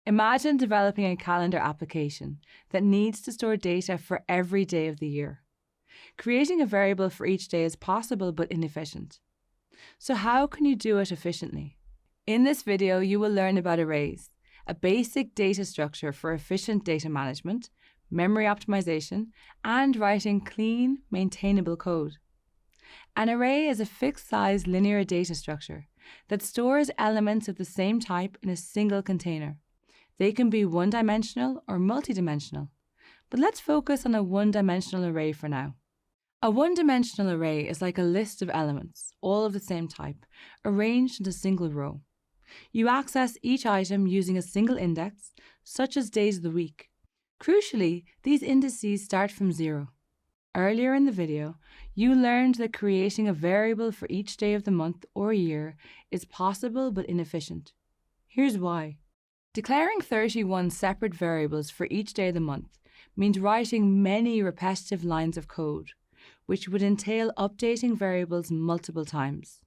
Imagine developing a calendar application that needs to store data for every day of the year. Creating a variable for each day is possible but inefficient. So how can you do it efficiently? In this video, you will learn about arrays, a basic data structure for efficient data management, memory optimization, and writing clean, maintainable code. An array is a fixed-size linear data structure that stores elements of the same type in a single container. They can be one-dimensional or multi-dimensional, but let's focus on a one-dimensional array for now. A one-dimensional array is like a list of elements, all of the same type, arranged in a single row. You access each item using a single index, such as days of the week. Crucially, these indices start from 0. Earlier in the video, you learned that creating a variable for each day of the month or year is possible but inefficient. Here's why. Declaring 31 separate variables for each day of the month means writing many repetitive lines of code, which would entail updating variables multiple times.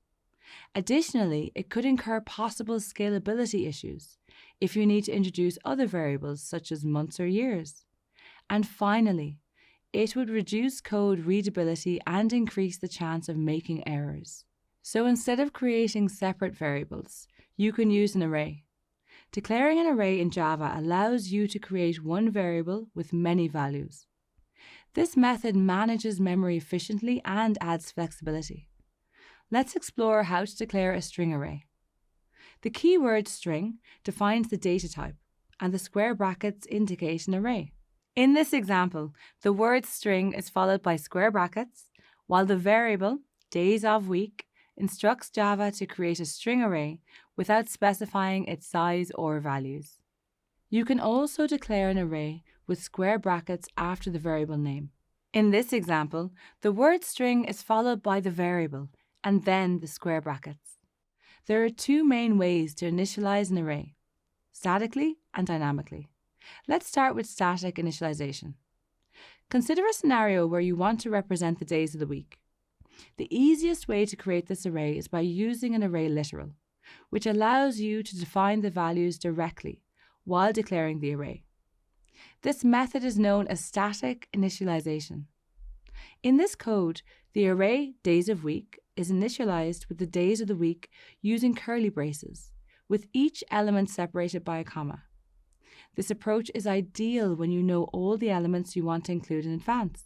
Additionally, it could incur possible scalability issues if you need to introduce other variables such as months or years. And finally, it would reduce code readability and increase the chance of making errors. So instead of creating separate variables, you can use an array. Declaring an array in Java allows you to create one variable with many values. This method manages memory efficiently and adds flexibility. Let's explore how to declare a string array. The keyword string defines the data type, and the square brackets indicate an array. In this example, the word string is followed by square brackets, while the variable, days of week, instructs Java to create a string array without specifying its size or values. You can also declare an array with square brackets after the variable name. In this example, the word string is followed by the variable, and then the square brackets. There are two main ways to initialize an array, statically and dynamically. Let's start with static initialization. Consider a scenario where you want to represent the days of the week. The easiest way to create this array is by using an array literal, which allows you to define the values directly while declaring the array. This method is known as static initialization. In this code, the array days of week is initialized with the days of the week using curly braces, with each element separated by a comma. This approach is ideal when you know all the elements you want to include in advance.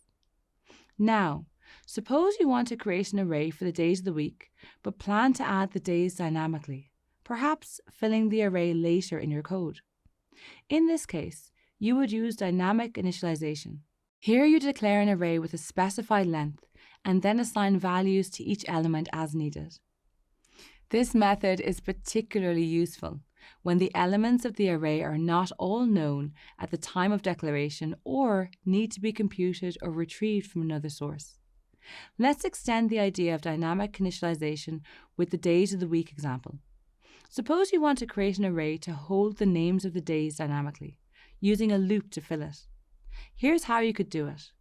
Now, suppose you want to create an array for the days of the week, but plan to add the days dynamically, perhaps filling the array later in your code. In this case, you would use dynamic initialization. Here you declare an array with a specified length and then assign values to each element as needed. This method is particularly useful when the elements of the array are not all known at the time of declaration or need to be computed or retrieved from another source. Let's extend the idea of dynamic initialization with the days of the week example. Suppose you want to create an array to hold the names of the days dynamically, using a loop to fill it. Here's how you could do it.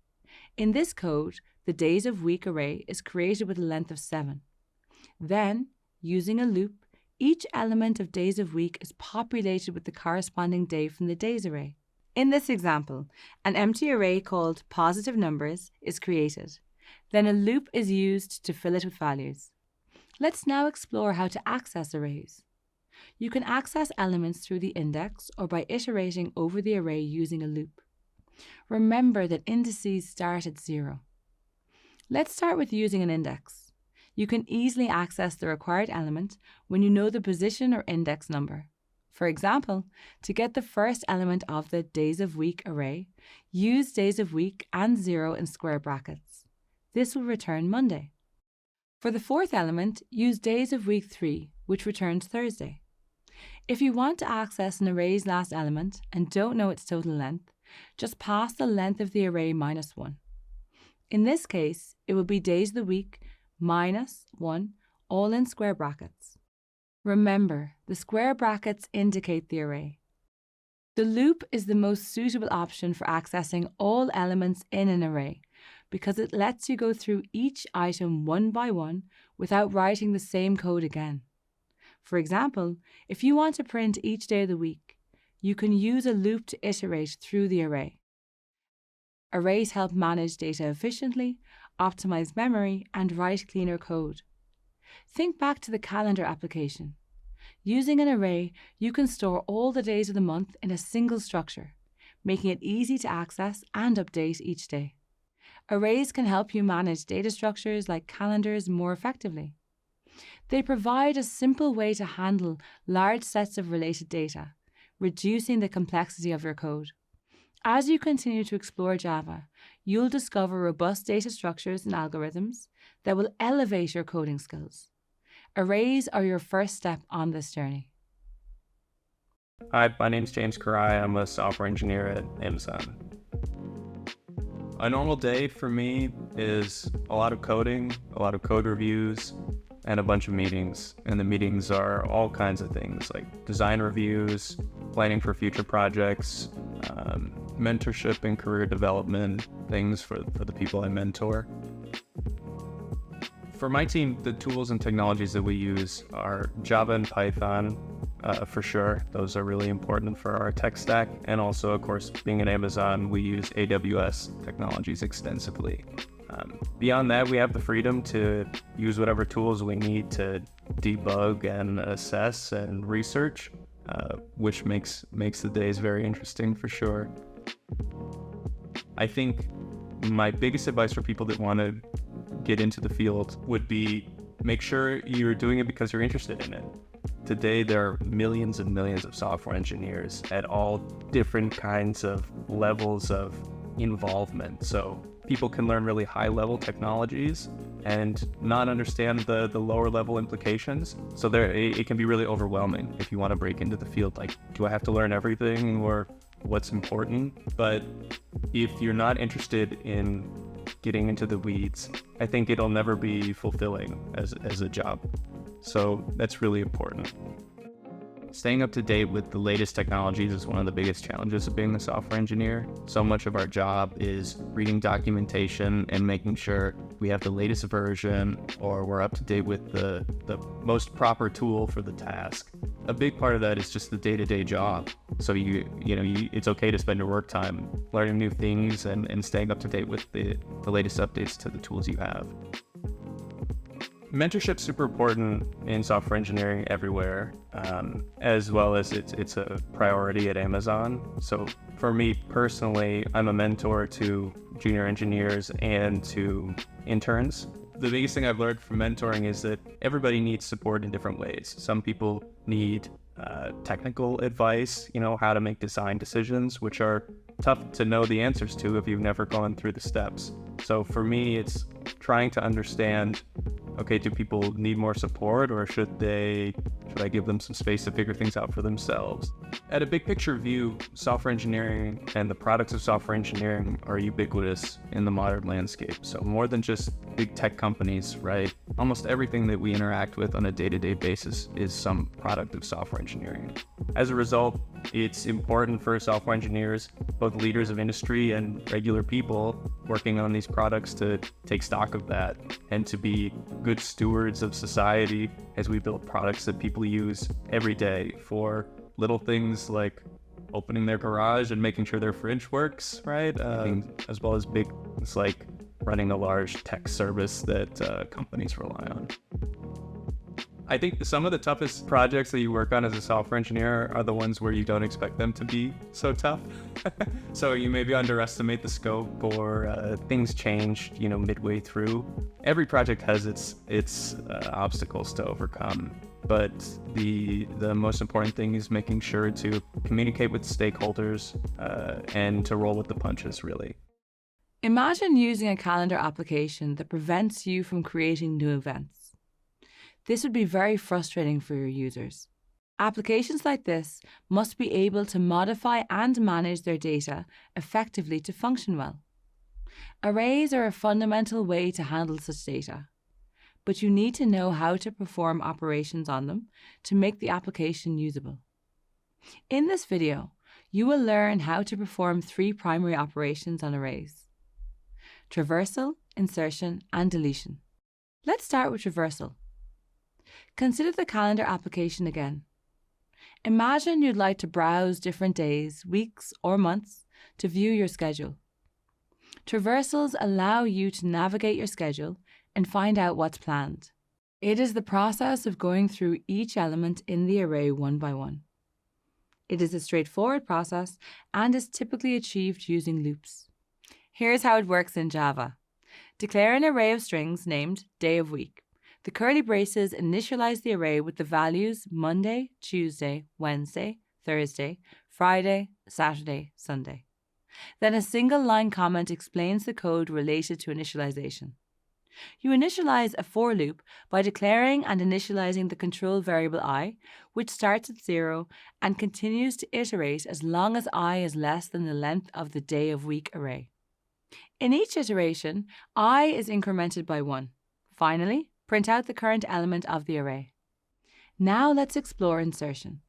In this code, the days of week array is created with a length of 7. Then, using a loop, each element of days of week is populated with the corresponding day from the days array. In this example, an empty array called positive numbers is created. Then a loop is used to fill it with values. Let's now explore how to access arrays. You can access elements through the index or by iterating over the array using a loop. Remember that indices start at 0. Let's start with using an index. You can easily access the required element when you know the position or index number. For example, to get the first element of the days of week array, use days of week and 0 in square brackets. This will return Monday. For the fourth element, use days of week 3, which returns Thursday. If you want to access an array's last element and don't know its total length, just pass the length of the array minus 1. In this case, it will be days of the week minus 1, all in square brackets. Remember, the square brackets indicate the array. The loop is the most suitable option for accessing all elements in an array because it lets you go through each item one by one without writing the same code again. For example, if you want to print each day of the week, you can use a loop to iterate through the array. Arrays help manage data efficiently, optimize memory, and write cleaner code. Think back to the calendar application. Using an array, you can store all the days of the month in a single structure, making it easy to access and update each day. Arrays can help you manage data structures like calendars more effectively. They provide a simple way to handle large sets of related data, reducing the complexity of your code. As you continue to explore Java, you'll discover robust data structures and algorithms that will elevate your coding skills. Arrays are your first step on this journey. Hi, my name is James Karai. I'm a software engineer at Amazon. A normal day for me is a lot of coding, a lot of code reviews, and a bunch of meetings. And the meetings are all kinds of things like design reviews, planning for future projects, mentorship and career development, things for the people I mentor. For my team, the tools and technologies that we use are Java and Python, for sure. Those are really important for our tech stack. And also, of course, being at Amazon, we use AWS technologies extensively. Beyond that, we have the freedom to use whatever tools we need to debug and assess and research, which makes the days very interesting for sure. I think my biggest advice for people that want to get into the field would be make sure you're doing it because you're interested in it. Today, there are millions and millions of software engineers at all different kinds of levels of involvement. So people can learn really high-level technologies and not understand the lower level implications. So it can be really overwhelming if you want to break into the field. Like, do I have to learn everything, or what's important? But if you're not interested in getting into the weeds, I think it'll never be fulfilling as a job. So that's really important. Staying up to date with the latest technologies is one of the biggest challenges of being a software engineer. So much of our job is reading documentation and making sure we have the latest version, or we're up to date with the most proper tool for the task. A big part of that is just the day-to-day job. So it's okay to spend your work time learning new things and staying up to date with the latest updates to the tools you have. Mentorship's super important in software engineering everywhere, as well as it's a priority at Amazon. So for me personally, I'm a mentor to junior engineers and to interns. The biggest thing I've learned from mentoring is that everybody needs support in different ways. Some people need technical advice, how to make design decisions, which are tough to know the answers to if you've never gone through the steps. So for me, it's trying to understand, okay, do people need more support, or should I give them some space to figure things out for themselves? At a big picture view, software engineering and the products of software engineering are ubiquitous in the modern landscape. So more than just big tech companies, right? Almost everything that we interact with on a day-to-day basis is some product of software engineering. As a result, it's important for software engineers, both leaders of industry and regular people working on these products, to take stock of that and to be good stewards of society as we build products that people use every day, for little things like opening their garage and making sure their fridge works, right? As well as big things like running a large tech service that companies rely on. I think some of the toughest projects that you work on as a software engineer are the ones where you don't expect them to be so tough. So you maybe underestimate the scope, or things change, midway through. Every project has its obstacles to overcome, but the most important thing is making sure to communicate with stakeholders and to roll with the punches, really. Imagine using a calendar application that prevents you from creating new events. This would be very frustrating for your users. Applications like this must be able to modify and manage their data effectively to function well. Arrays are a fundamental way to handle such data, but you need to know how to perform operations on them to make the application usable. In this video, you will learn how to perform 3 primary operations on arrays: traversal, insertion, and deletion. Let's start with traversal. Consider the calendar application again. Imagine you'd like to browse different days, weeks, or months to view your schedule. Traversals allow you to navigate your schedule and find out what's planned. It is the process of going through each element in the array one by one. It is a straightforward process and is typically achieved using loops. Here's how it works in Java. Declare an array of strings named day of week. The curly braces initialize the array with the values Monday, Tuesday, Wednesday, Thursday, Friday, Saturday, Sunday. Then a single line comment explains the code related to initialization. You initialize a for loop by declaring and initializing the control variable I, which starts at 0 and continues to iterate as long as I is less than the length of the day of week array. In each iteration, I is incremented by 1. Finally, print out the current element of the array. Now let's explore insertion.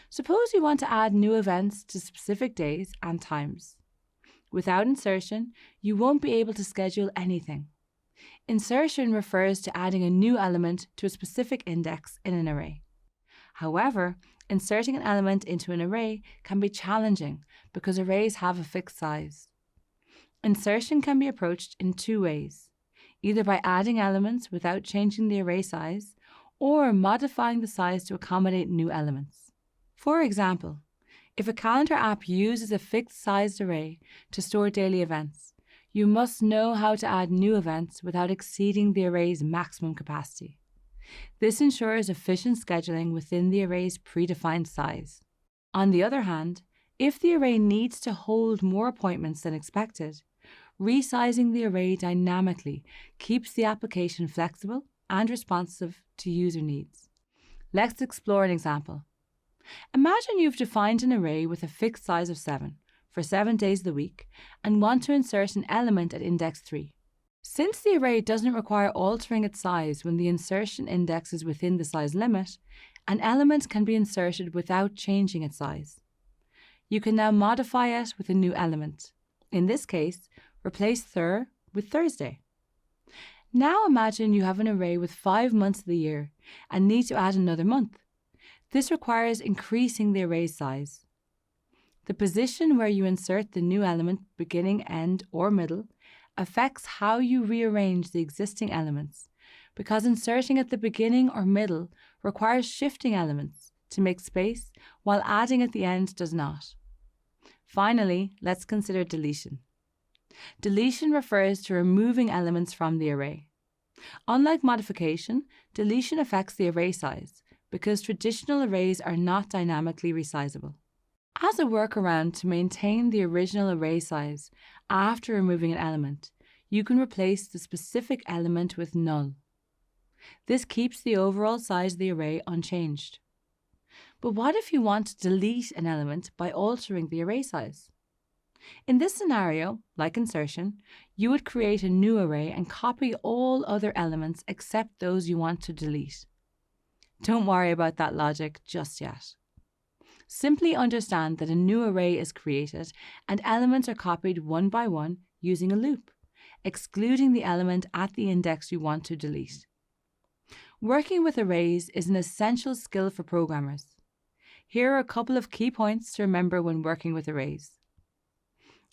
Suppose you want to add new events to specific days and times. Without insertion, you won't be able to schedule anything. Insertion refers to adding a new element to a specific index in an array. However, inserting an element into an array can be challenging because arrays have a fixed size. Insertion can be approached in two ways, either by adding elements without changing the array size or modifying the size to accommodate new elements. For example, if a calendar app uses a fixed-sized array to store daily events, you must know how to add new events without exceeding the array's maximum capacity. This ensures efficient scheduling within the array's predefined size. On the other hand, if the array needs to hold more appointments than expected, resizing the array dynamically keeps the application flexible and responsive to user needs. Let's explore an example. Imagine you've defined an array with a fixed size of 7 for 7 days of the week and want to insert an element at index 3. Since the array doesn't require altering its size when the insertion index is within the size limit, an element can be inserted without changing its size. You can now modify it with a new element. In this case, replace Thur with Thursday. Now imagine you have an array with 5 months of the year and need to add another month. This requires increasing the array size. The position where you insert the new element, beginning, end, or middle, affects how you rearrange the existing elements, because inserting at the beginning or middle requires shifting elements to make space, while adding at the end does not. Finally, let's consider deletion. Deletion refers to removing elements from the array. Unlike modification, deletion affects the array size, because traditional arrays are not dynamically resizable. As a workaround to maintain the original array size after removing an element, you can replace the specific element with null. This keeps the overall size of the array unchanged. But what if you want to delete an element by altering the array size? In this scenario, like insertion, you would create a new array and copy all other elements except those you want to delete. Don't worry about that logic just yet. Simply understand that a new array is created and elements are copied one by one using a loop, excluding the element at the index you want to delete. Working with arrays is an essential skill for programmers. Here are a couple of key points to remember when working with arrays.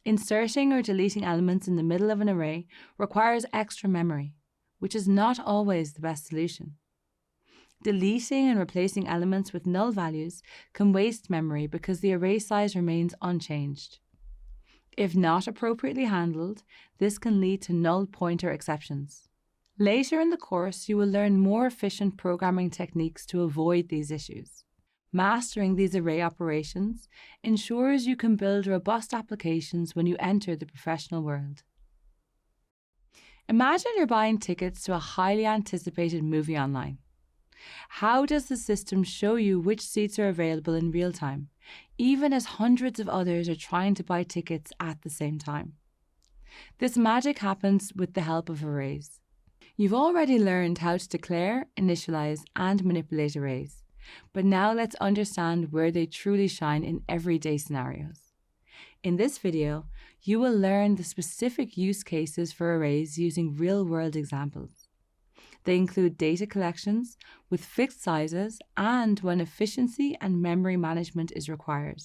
Inserting or deleting elements in the middle of an array requires extra memory, which is not always the best solution. Deleting and replacing elements with null values can waste memory because the array size remains unchanged. If not appropriately handled, this can lead to null pointer exceptions. Later in the course, you will learn more efficient programming techniques to avoid these issues. Mastering these array operations ensures you can build robust applications when you enter the professional world. Imagine you're buying tickets to a highly anticipated movie online. How does the system show you which seats are available in real time, even as hundreds of others are trying to buy tickets at the same time? This magic happens with the help of arrays. You've already learned how to declare, initialize, and manipulate arrays, but now let's understand where they truly shine in everyday scenarios. In this video, you will learn the specific use cases for arrays using real-world examples. They include data collections with fixed sizes and when efficiency and memory management is required.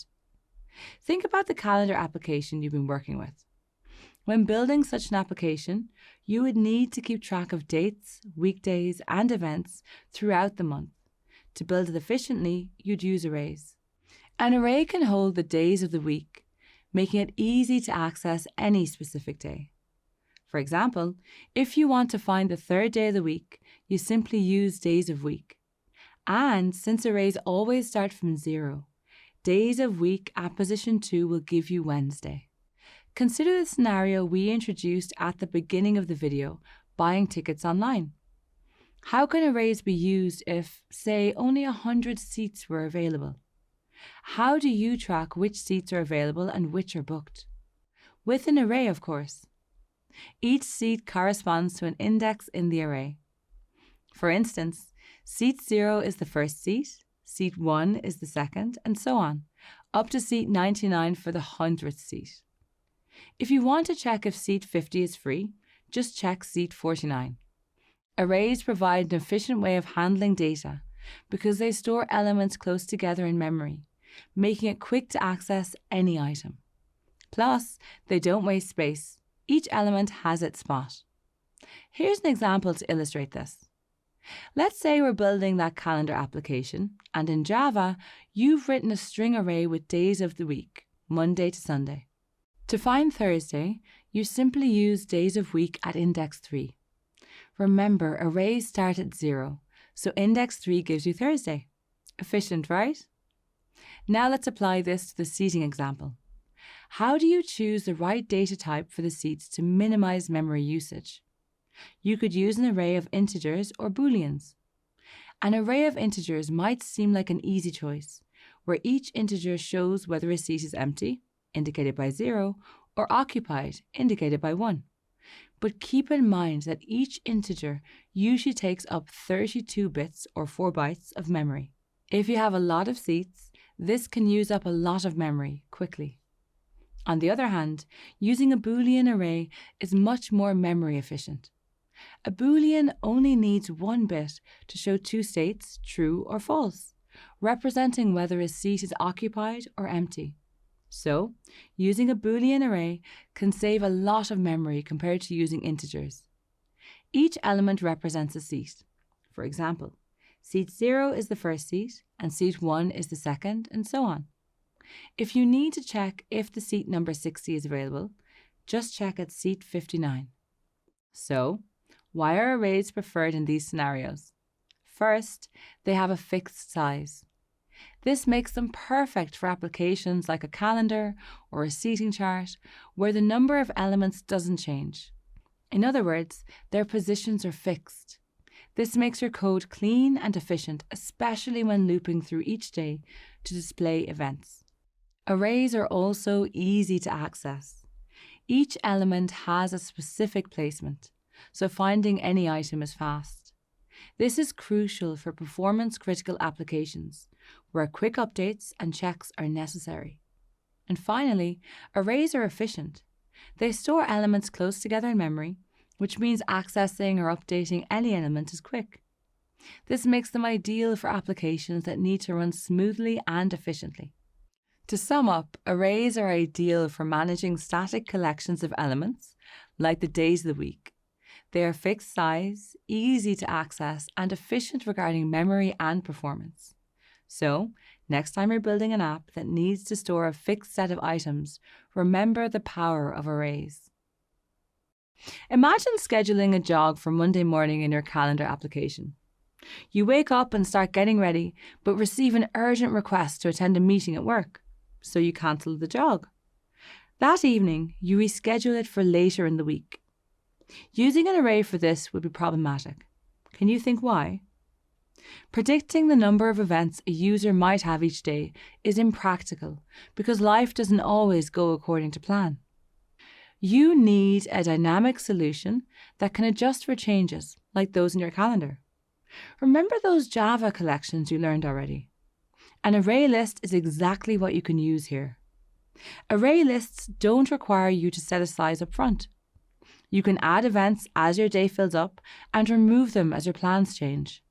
Think about the calendar application you've been working with. When building such an application, you would need to keep track of dates, weekdays, and events throughout the month. To build it efficiently, you'd use arrays. An array can hold the days of the week, making it easy to access any specific day. For example, if you want to find the third day of the week, you simply use days of week. And since arrays always start from 0, days of week at position 2 will give you Wednesday. Consider the scenario we introduced at the beginning of the video, buying tickets online. How can arrays be used if, say, only 100 seats were available? How do you track which seats are available and which are booked? With an array, of course. Each seat corresponds to an index in the array. For instance, seat 0 is the first seat 1 is the second, and so on, up to seat 99 for the 100th seat. If you want to check if seat 50 is free, just check seat 49. Arrays provide an efficient way of handling data because they store elements close together in memory, making it quick to access any item. Plus, they don't waste space. Each element has its spot. Here's an example to illustrate this. Let's say we're building that calendar application, and in Java, you've written a string array with days of the week, Monday to Sunday. To find Thursday, you simply use days of week at index 3. Remember, arrays start at 0, so index 3 gives you Thursday. Efficient, right? Now let's apply this to the seating example. How do you choose the right data type for the seats to minimize memory usage? You could use an array of integers or booleans. An array of integers might seem like an easy choice, where each integer shows whether a seat is empty, indicated by 0, or occupied, indicated by 1. But keep in mind that each integer usually takes up 32 bits or 4 bytes of memory. If you have a lot of seats, this can use up a lot of memory quickly. On the other hand, using a Boolean array is much more memory efficient. A Boolean only needs 1 bit to show 2 states, true or false, representing whether a seat is occupied or empty. So, using a Boolean array can save a lot of memory compared to using integers. Each element represents a seat. For example, seat 0 is the first seat, and seat 1 is the second, and so on. If you need to check if the seat number 60 is available, just check at seat 59. So, why are arrays preferred in these scenarios? First, they have a fixed size. This makes them perfect for applications like a calendar or a seating chart, where the number of elements doesn't change. In other words, their positions are fixed. This makes your code clean and efficient, especially when looping through each day to display events. Arrays are also easy to access. Each element has a specific placement, so finding any item is fast. This is crucial for performance-critical applications, where quick updates and checks are necessary. And finally, arrays are efficient. They store elements close together in memory, which means accessing or updating any element is quick. This makes them ideal for applications that need to run smoothly and efficiently. To sum up, arrays are ideal for managing static collections of elements, like the days of the week. They are fixed size, easy to access, and efficient regarding memory and performance. So, next time you're building an app that needs to store a fixed set of items, remember the power of arrays. Imagine scheduling a jog for Monday morning in your calendar application. You wake up and start getting ready, but receive an urgent request to attend a meeting at work, so you cancel the jog. That evening, you reschedule it for later in the week. Using an array for this would be problematic. Can you think why? Predicting the number of events a user might have each day is impractical because life doesn't always go according to plan. You need a dynamic solution that can adjust for changes, like those in your calendar. Remember those Java collections you learned already? An array list is exactly what you can use here. Array lists don't require you to set a size up front. You can add events as your day fills up and remove them as your plans change.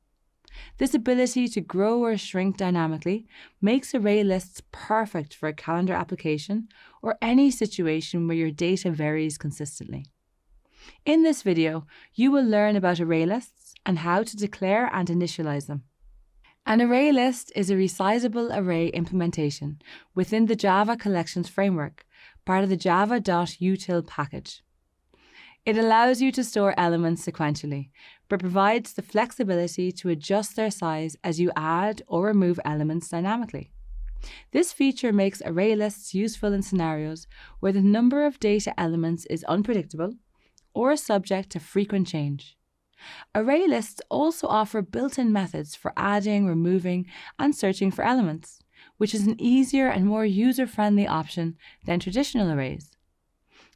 This ability to grow or shrink dynamically makes array lists perfect for a calendar application or any situation where your data varies consistently. In this video, you will learn about array lists and how to declare and initialize them. An array list is a resizable array implementation within the Java Collections framework, part of the java.util package. It allows you to store elements sequentially, but provides the flexibility to adjust their size as you add or remove elements dynamically. This feature makes array lists useful in scenarios where the number of data elements is unpredictable or subject to frequent change. Array lists also offer built-in methods for adding, removing, and searching for elements, which is an easier and more user-friendly option than traditional arrays.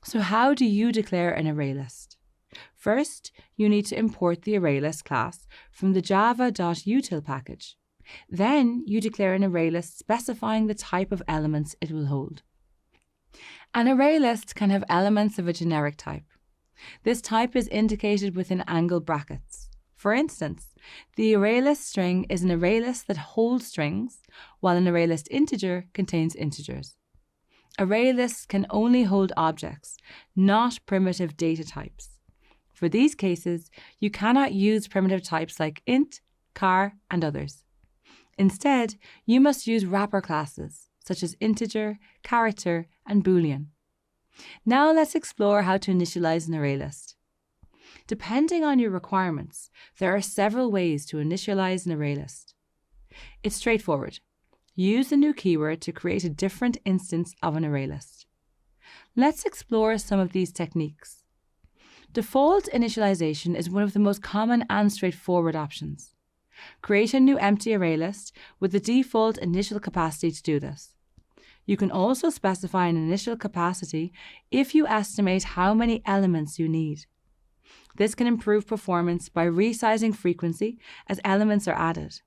So how do you declare an array list? First, you need to import the array list class from the java.util package. Then you declare an array list specifying the type of elements it will hold. An array list can have elements of a generic type. This type is indicated within angle brackets. For instance, the array list string is an array list that holds strings, while an array list integer contains integers. Array lists can only hold objects, not primitive data types. For these cases, you cannot use primitive types like int, char, and others. Instead, you must use wrapper classes, such as integer, character, and boolean. Now let's explore how to initialize an array list. Depending on your requirements, there are several ways to initialize an array list. It's straightforward. Use the new keyword to create a different instance of an array list. Let's explore some of these techniques. Default initialization is one of the most common and straightforward options. Create a new empty array list with the default initial capacity to do this. You can also specify an initial capacity if you estimate how many elements you need. This can improve performance by resizing frequency as elements are added.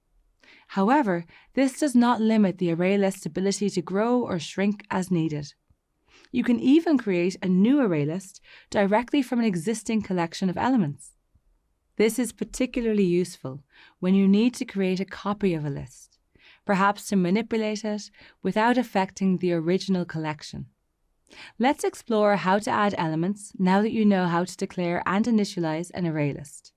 However, this does not limit the array list's ability to grow or shrink as needed. You can even create a new array list directly from an existing collection of elements. This is particularly useful when you need to create a copy of a list, perhaps to manipulate it without affecting the original collection. Let's explore how to add elements now that you know how to declare and initialize an array list.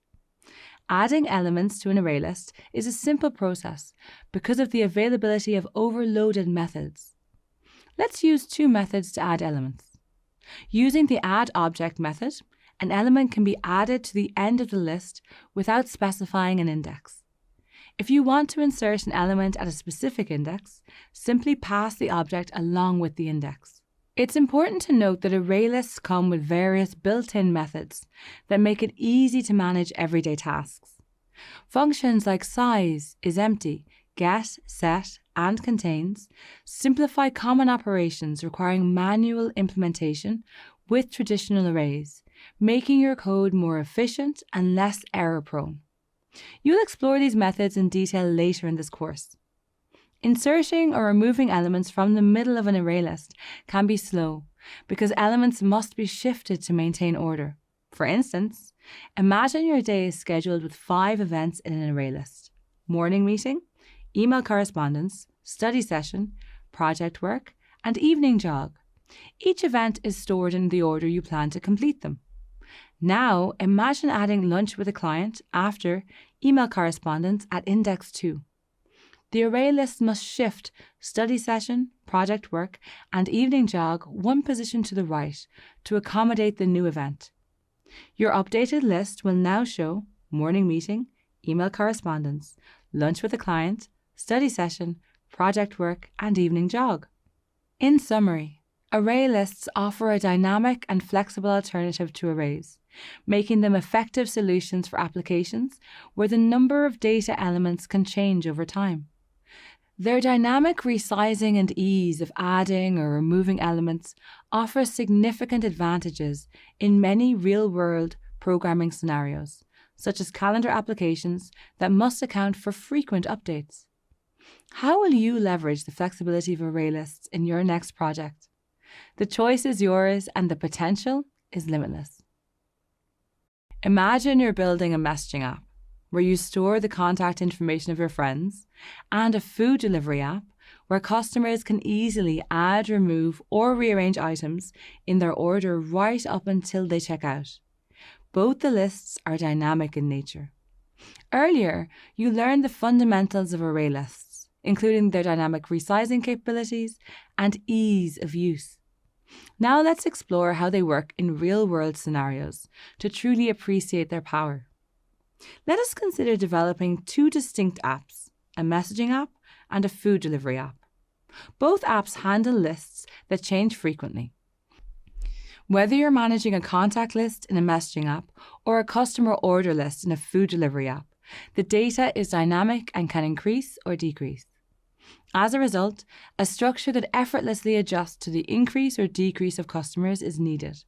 Adding elements to an array list is a simple process because of the availability of overloaded methods. Let's use two methods to add elements. Using the addObject method, an element can be added to the end of the list without specifying an index. If you want to insert an element at a specific index, simply pass the object along with the index. It's important to note that array lists come with various built-in methods that make it easy to manage everyday tasks. Functions like size, isEmpty, get, set, and contains simplify common operations requiring manual implementation with traditional arrays, making your code more efficient and less error-prone. You'll explore these methods in detail later in this course. Inserting or removing elements from the middle of an array list can be slow because elements must be shifted to maintain order. For instance, imagine your day is scheduled with 5 events in an array list: morning meeting, email correspondence, study session, project work, and evening jog. Each event is stored in the order you plan to complete them. Now, imagine adding lunch with a client after email correspondence at index 2. The array list must shift study session, project work, and evening jog one position to the right to accommodate the new event. Your updated list will now show morning meeting, email correspondence, lunch with a client, study session, project work, and evening jog. In summary, array lists offer a dynamic and flexible alternative to arrays, making them effective solutions for applications where the number of data elements can change over time. Their dynamic resizing and ease of adding or removing elements offers significant advantages in many real-world programming scenarios, such as calendar applications that must account for frequent updates. How will you leverage the flexibility of array lists in your next project? The choice is yours and the potential is limitless. Imagine you're building a messaging app where you store the contact information of your friends, and a food delivery app where customers can easily add, remove, or rearrange items in their order right up until they check out. Both the lists are dynamic in nature. Earlier, you learned the fundamentals of array lists, including their dynamic resizing capabilities and ease of use. Now let's explore how they work in real-world scenarios to truly appreciate their power. Let us consider developing two distinct apps, a messaging app and a food delivery app. Both apps handle lists that change frequently. Whether you're managing a contact list in a messaging app or a customer order list in a food delivery app, the data is dynamic and can increase or decrease. As a result, a structure that effortlessly adjusts to the increase or decrease of customers is needed.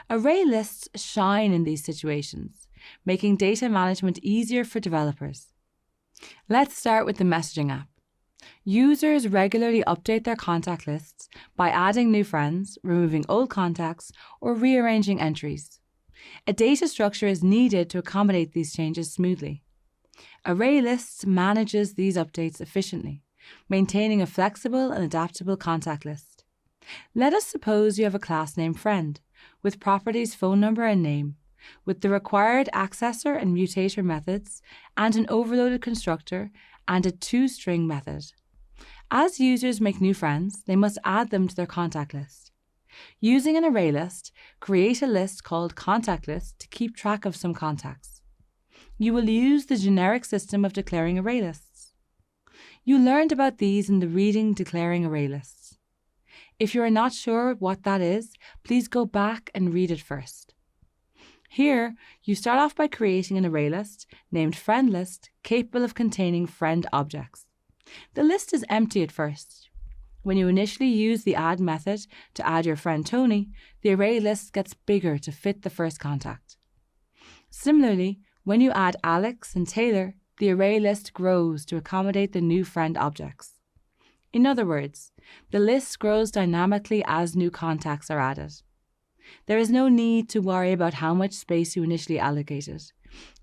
Array lists shine in these situations, making data management easier for developers. Let's start with the messaging app. Users regularly update their contact lists by adding new friends, removing old contacts, or rearranging entries. A data structure is needed to accommodate these changes smoothly. Array lists manages these updates efficiently, maintaining a flexible and adaptable contact list. Let us suppose you have a class named Friend, with properties phone number and name, with the required accessor and mutator methods, and an overloaded constructor, and a toString method. As users make new friends, they must add them to their contact list. Using an array list, create a list called contact list to keep track of some contacts. You will use the generic system of declaring array lists. You learned about these in the reading declaring array lists. If you are not sure what that is, please go back and read it first. Here, you start off by creating an array list named friend list capable of containing friend objects. The list is empty at first. When you initially use the add method to add your friend Tony, the array list gets bigger to fit the first contact. Similarly, when you add Alex and Taylor, the array list grows to accommodate the new friend objects. In other words, the list grows dynamically as new contacts are added. There is no need to worry about how much space you initially allocated.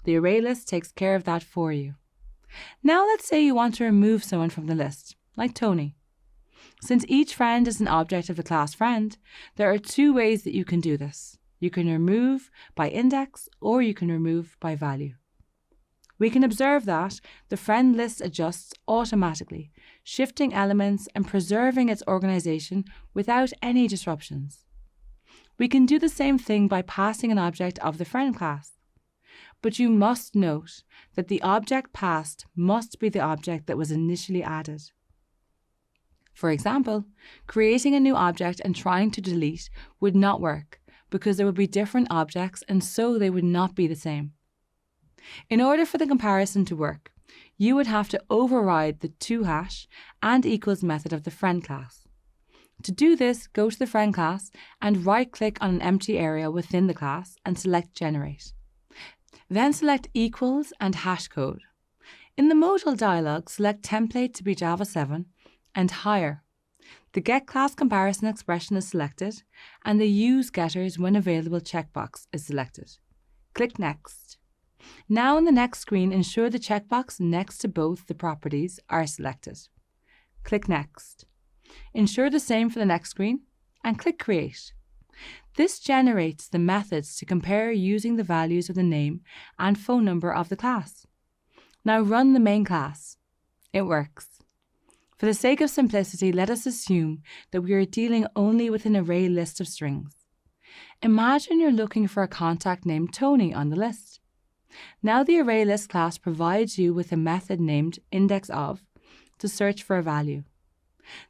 The array list takes care of that for you. Now let's say you want to remove someone from the list, like Tony. Since each friend is an object of the class friend, there are two ways that you can do this. You can remove by index or you can remove by value. We can observe that the friend list adjusts automatically, shifting elements and preserving its organization without any disruptions. We can do the same thing by passing an object of the friend class. But you must note that the object passed must be the object that was initially added. For example, creating a new object and trying to delete would not work because there would be different objects and so they would not be the same. In order for the comparison to work, you would have to override the toHash and equals method of the friend class. To do this, go to the friend class and right-click on an empty area within the class and select Generate. Then select Equals and Hashcode. In the modal dialog, select Template to be Java 7 and Higher. The Get Class Comparison expression is selected and the Use Getters when available checkbox is selected. Click Next. Now in the next screen, ensure the checkbox next to both the properties are selected. Click Next. Ensure the same for the next screen and click Create. This generates the methods to compare using the values of the name and phone number of the class. Now run the main class. It works. For the sake of simplicity, let us assume that we are dealing only with an array list of strings. Imagine you're looking for a contact named Tony on the list. Now the array list class provides you with a method named indexOf to search for a value.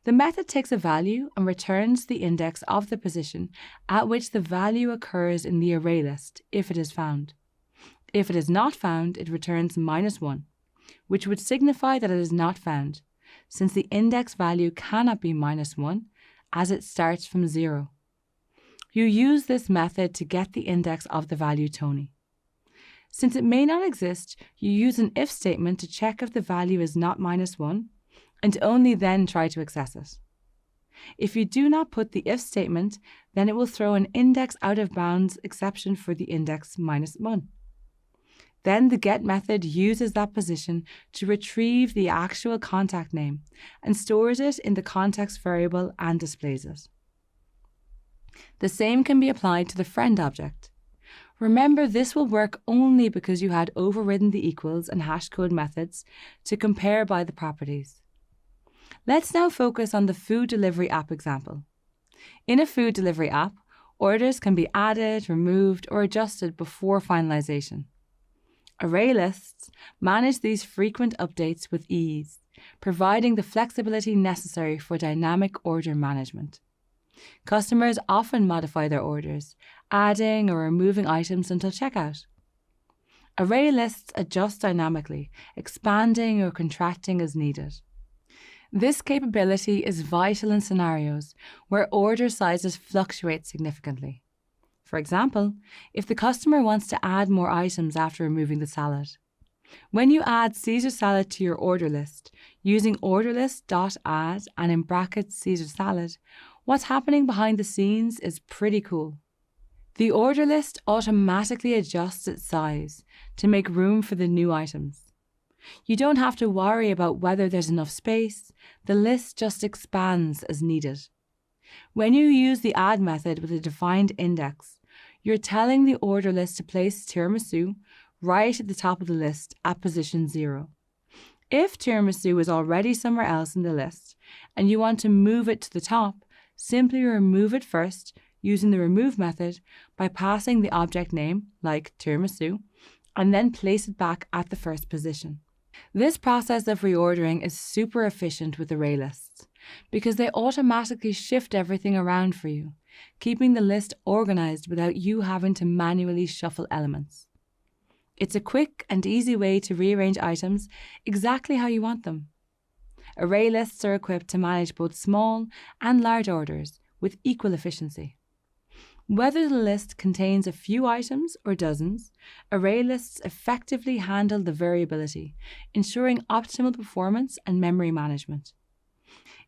The method takes a value and returns the index of the position at which the value occurs in the array list if it is found. If it is not found, it returns -1, which would signify that it is not found, since the index value cannot be -1 as it starts from 0. You use this method to get the index of the value Tony. Since it may not exist, you use an if statement to check if the value is not -1 and only then try to access it. If you do not put the if statement, then it will throw an index out of bounds exception for the index -1. Then the get method uses that position to retrieve the actual contact name and stores it in the context variable and displays it. The same can be applied to the friend object. Remember, this will work only because you had overridden the equals and hashcode methods to compare by the properties. Let's now focus on the food delivery app example. In a food delivery app, orders can be added, removed, or adjusted before finalization. Array lists manage these frequent updates with ease, providing the flexibility necessary for dynamic order management. Customers often modify their orders, adding or removing items until checkout. Array lists adjust dynamically, expanding or contracting as needed. This capability is vital in scenarios where order sizes fluctuate significantly. For example, if the customer wants to add more items after removing the salad. When you add Caesar salad to your order list, using orderlist.add and in brackets Caesar salad, what's happening behind the scenes is pretty cool. The order list automatically adjusts its size to make room for the new items. You don't have to worry about whether there's enough space, the list just expands as needed. When you use the add method with a defined index, you're telling the order list to place tiramisu right at the top of the list at position 0. If tiramisu is already somewhere else in the list and you want to move it to the top, simply remove it first using the remove method by passing the object name, like tiramisu, and then place it back at the first position. This process of reordering is super efficient with array lists because they automatically shift everything around for you, keeping the list organized without you having to manually shuffle elements. It's a quick and easy way to rearrange items exactly how you want them. Array lists are equipped to manage both small and large orders with equal efficiency. Whether the list contains a few items or dozens, array lists effectively handle the variability, ensuring optimal performance and memory management.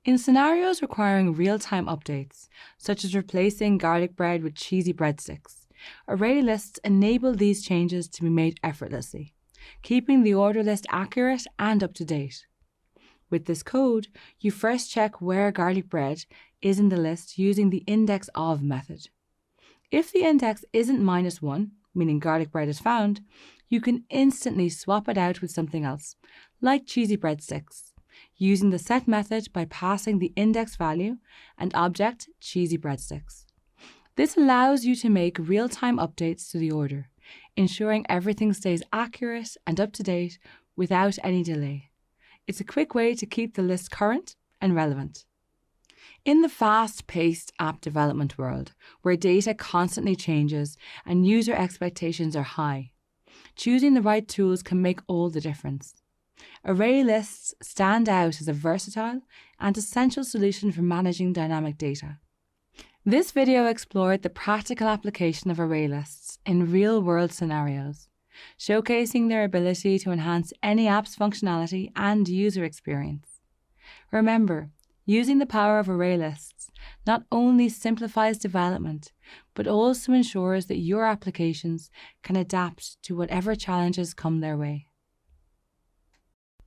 In scenarios requiring real-time updates, such as replacing garlic bread with cheesy breadsticks, array lists enable these changes to be made effortlessly, keeping the order list accurate and up to date. With this code, you first check where garlic bread is in the list using the index of method. If the index isn't -1, meaning garlic bread is found, you can instantly swap it out with something else, like cheesy breadsticks, using the set method by passing the index value and object cheesy breadsticks. This allows you to make real-time updates to the order, ensuring everything stays accurate and up to date without any delay. It's a quick way to keep the list current and relevant. In the fast-paced app development world, where data constantly changes and user expectations are high, choosing the right tools can make all the difference. Array lists stand out as a versatile and essential solution for managing dynamic data. This video explored the practical application of array lists in real-world scenarios, showcasing their ability to enhance any app's functionality and user experience. Remember, using the power of array lists not only simplifies development, but also ensures that your applications can adapt to whatever challenges come their way.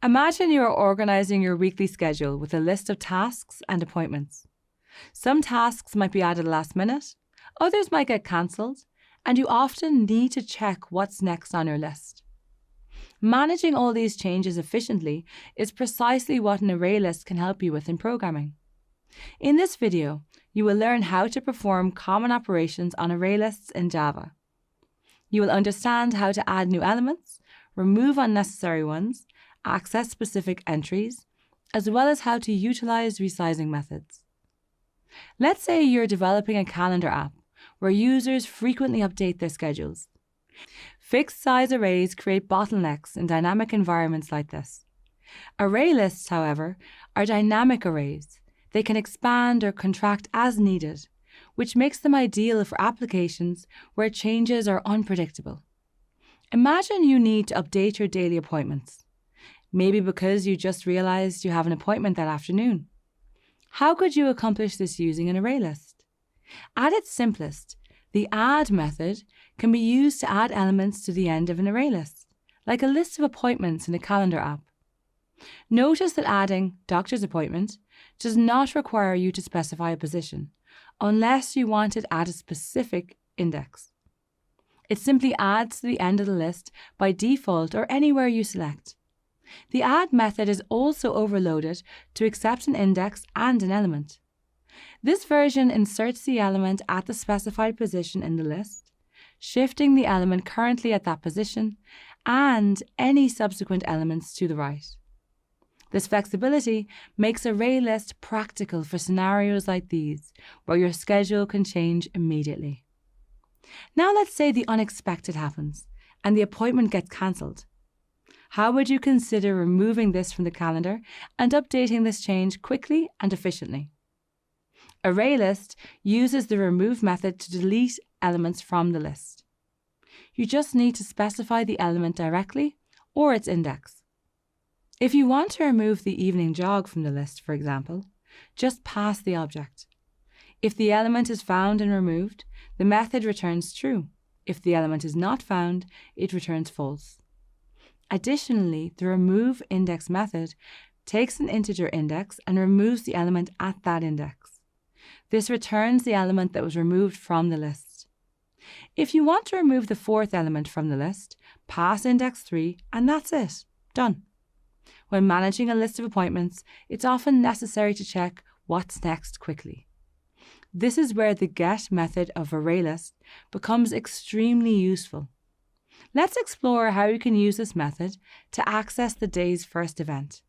Imagine you are organizing your weekly schedule with a list of tasks and appointments. Some tasks might be added last minute, others might get cancelled, and you often need to check what's next on your list. Managing all these changes efficiently is precisely what an array list can help you with in programming. In this video, you will learn how to perform common operations on array lists in Java. You will understand how to add new elements, remove unnecessary ones, access specific entries, as well as how to utilize resizing methods. Let's say you're developing a calendar app where users frequently update their schedules. Fixed size arrays create bottlenecks in dynamic environments like this. Array lists, however, are dynamic arrays. They can expand or contract as needed, which makes them ideal for applications where changes are unpredictable. Imagine you need to update your daily appointments, maybe because you just realized you have an appointment that afternoon. How could you accomplish this using an array list? At its simplest, the add method can be used to add elements to the end of an array list, like a list of appointments in a calendar app. Notice that adding doctor's appointment does not require you to specify a position, unless you want it at a specific index. It simply adds to the end of the list by default or anywhere you select. The add method is also overloaded to accept an index and an element. This version inserts the element at the specified position in the list, shifting the element currently at that position and any subsequent elements to the right. This flexibility makes array list practical for scenarios like these, where your schedule can change immediately. Now let's say the unexpected happens and the appointment gets cancelled. How would you consider removing this from the calendar and updating this change quickly and efficiently? Array list uses the remove method to delete elements from the list. You just need to specify the element directly or its index. If you want to remove the evening jog from the list, for example, just pass the object. If the element is found and removed, the method returns true. If the element is not found, it returns false. Additionally, the remove index method takes an integer index and removes the element at that index. This returns the element that was removed from the list. If you want to remove the fourth element from the list, pass index 3 and that's it. Done. When managing a list of appointments, it's often necessary to check what's next quickly. This is where the get method of array list becomes extremely useful. Let's explore how you can use this method to access the day's first event.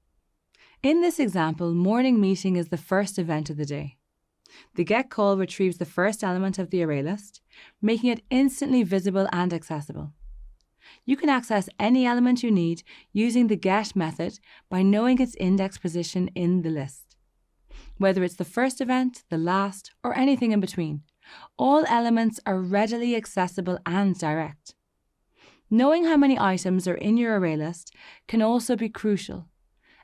In this example, morning meeting is the first event of the day. The get call retrieves the first element of the array list, making it instantly visible and accessible. You can access any element you need using the get method by knowing its index position in the list. Whether it's the first event, the last, or anything in between, all elements are readily accessible and direct. Knowing how many items are in your array list can also be crucial,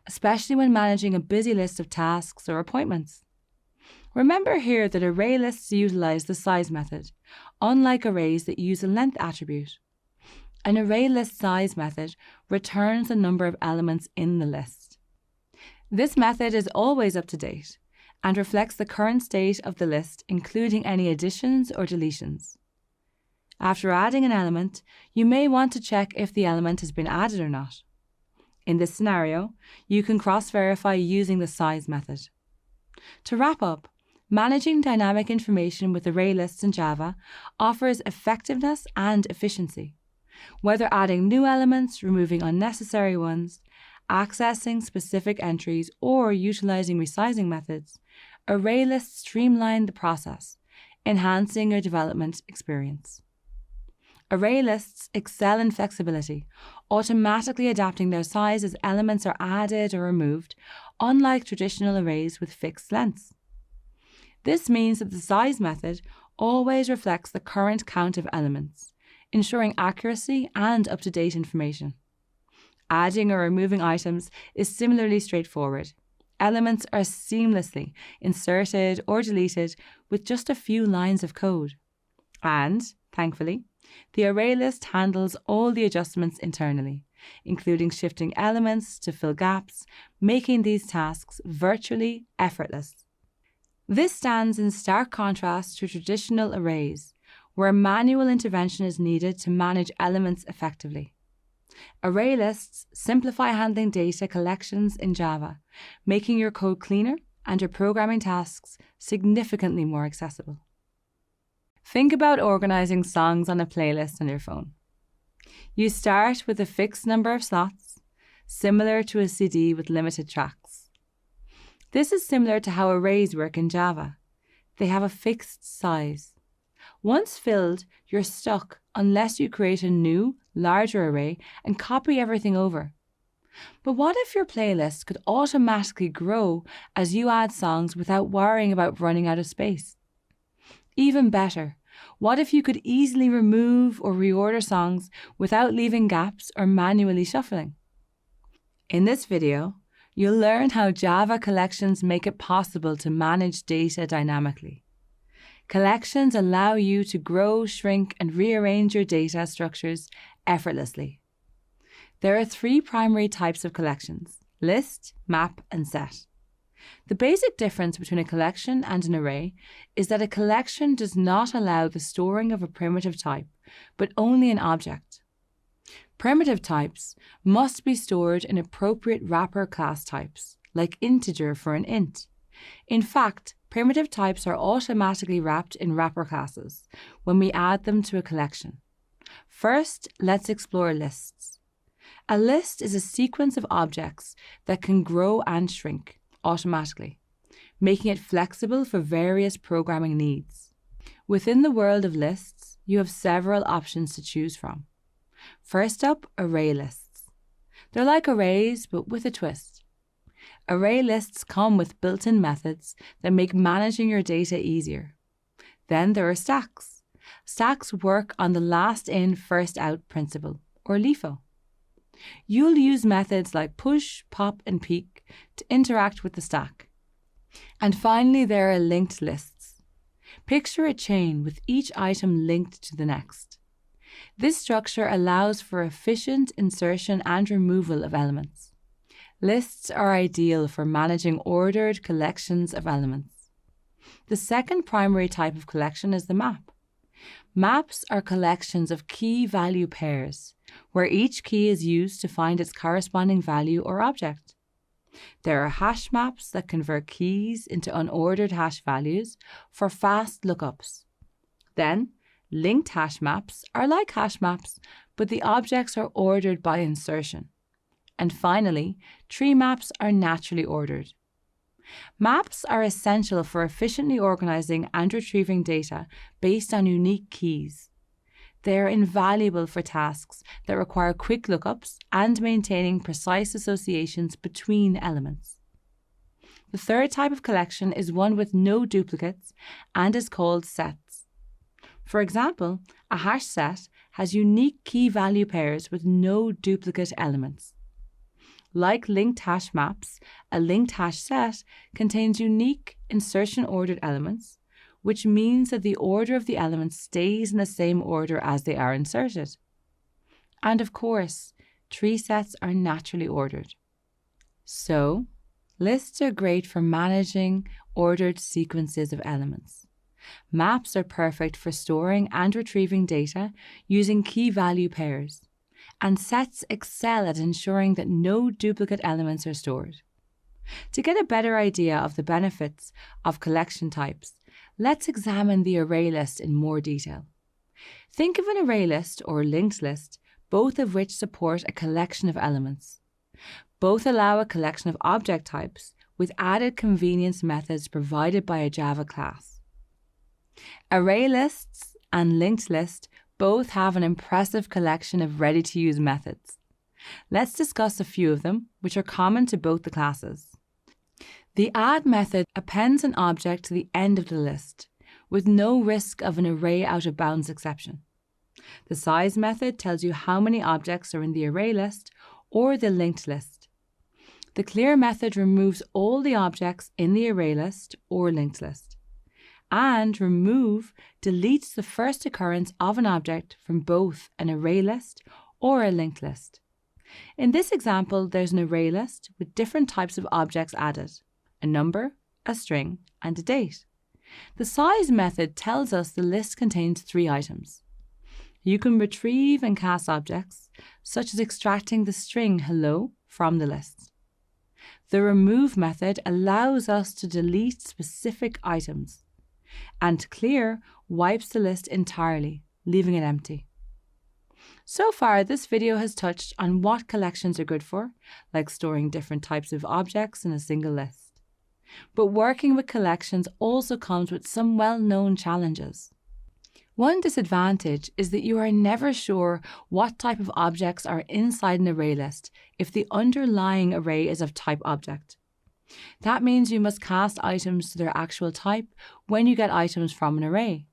especially when managing a busy list of tasks or appointments. Remember here that array lists utilize the size method, unlike arrays that use a length attribute. An array list size method returns the number of elements in the list. This method is always up to date and reflects the current state of the list, including any additions or deletions. After adding an element, you may want to check if the element has been added or not. In this scenario, you can cross-verify using the size method. To wrap up, managing dynamic information with array lists in Java offers effectiveness and efficiency. Whether adding new elements, removing unnecessary ones, accessing specific entries, or utilizing resizing methods, array lists streamline the process, enhancing your development experience. Array lists excel in flexibility, automatically adapting their size as elements are added or removed, unlike traditional arrays with fixed lengths. This means that the size method always reflects the current count of elements, ensuring accuracy and up-to-date information. Adding or removing items is similarly straightforward. Elements are seamlessly inserted or deleted with just a few lines of code. And, thankfully, the array list handles all the adjustments internally, including shifting elements to fill gaps, making these tasks virtually effortless. This stands in stark contrast to traditional arrays, where manual intervention is needed to manage elements effectively. Array lists simplify handling data collections in Java, making your code cleaner and your programming tasks significantly more accessible. Think about organizing songs on a playlist on your phone. You start with a fixed number of slots, similar to a CD with limited tracks. This is similar to how arrays work in Java. They have a fixed size. Once filled, you're stuck unless you create a new, larger array and copy everything over. But what if your playlist could automatically grow as you add songs without worrying about running out of space? Even better, what if you could easily remove or reorder songs without leaving gaps or manually shuffling? In this video, You'll learn how Java collections make it possible to manage data dynamically. Collections allow you to grow, shrink, and rearrange your data structures effortlessly. There are 3 primary types of collections: list, map, and set. The basic difference between a collection and an array is that a collection does not allow the storing of a primitive type, but only an object. Primitive types must be stored in appropriate wrapper class types, like integer for an int. In fact, primitive types are automatically wrapped in wrapper classes when we add them to a collection. First, let's explore lists. A list is a sequence of objects that can grow and shrink automatically, making it flexible for various programming needs. Within the world of lists, you have several options to choose from. First up, array lists. They're like arrays, but with a twist. Array lists come with built-in methods that make managing your data easier. Then there are stacks. Stacks work on the last in, first out principle, or LIFO. You'll use methods like push, pop, and peek to interact with the stack. And finally, there are linked lists. Picture a chain with each item linked to the next. This structure allows for efficient insertion and removal of elements. Lists are ideal for managing ordered collections of elements. The second primary type of collection is the map. Maps are collections of key value pairs, where each key is used to find its corresponding value or object. There are hash maps that convert keys into unordered hash values for fast lookups. Then, linked hash maps are like hash maps, but the objects are ordered by insertion. And finally, tree maps are naturally ordered. Maps are essential for efficiently organizing and retrieving data based on unique keys. They are invaluable for tasks that require quick lookups and maintaining precise associations between elements. The third type of collection is one with no duplicates and is called sets. For example, a hash set has unique key value pairs with no duplicate elements. Like linked hash maps, a linked hash set contains unique insertion-ordered elements, which means that the order of the elements stays in the same order as they are inserted. And of course, tree sets are naturally ordered. So, lists are great for managing ordered sequences of elements. Maps are perfect for storing and retrieving data using key value pairs. And sets excel at ensuring that no duplicate elements are stored. To get a better idea of the benefits of collection types, let's examine the array list in more detail. Think of an array list or linked list, both of which support a collection of elements. Both allow a collection of object types with added convenience methods provided by a Java class. Array lists and linked lists both have an impressive collection of ready-to-use methods. Let's discuss a few of them, which are common to both the classes. The add method appends an object to the end of the list, with no risk of an array out-of-bounds exception. The size method tells you how many objects are in the array list or the linked list. The clear method removes all the objects in the array list or linked list. And remove deletes the first occurrence of an object from both an array list or a linked list. In this example, there's an array list with different types of objects added: a number, a string, and a date. The size method tells us the list contains 3 items. You can retrieve and cast objects, such as extracting the string hello from the list. The remove method allows us to delete specific items. And clear wipes the list entirely, leaving it empty. So far, this video has touched on what collections are good for, like storing different types of objects in a single list. But working with collections also comes with some well-known challenges. One disadvantage is that you are never sure what type of objects are inside an array list if the underlying array is of type object. That means you must cast items to their actual type when you get items from an array.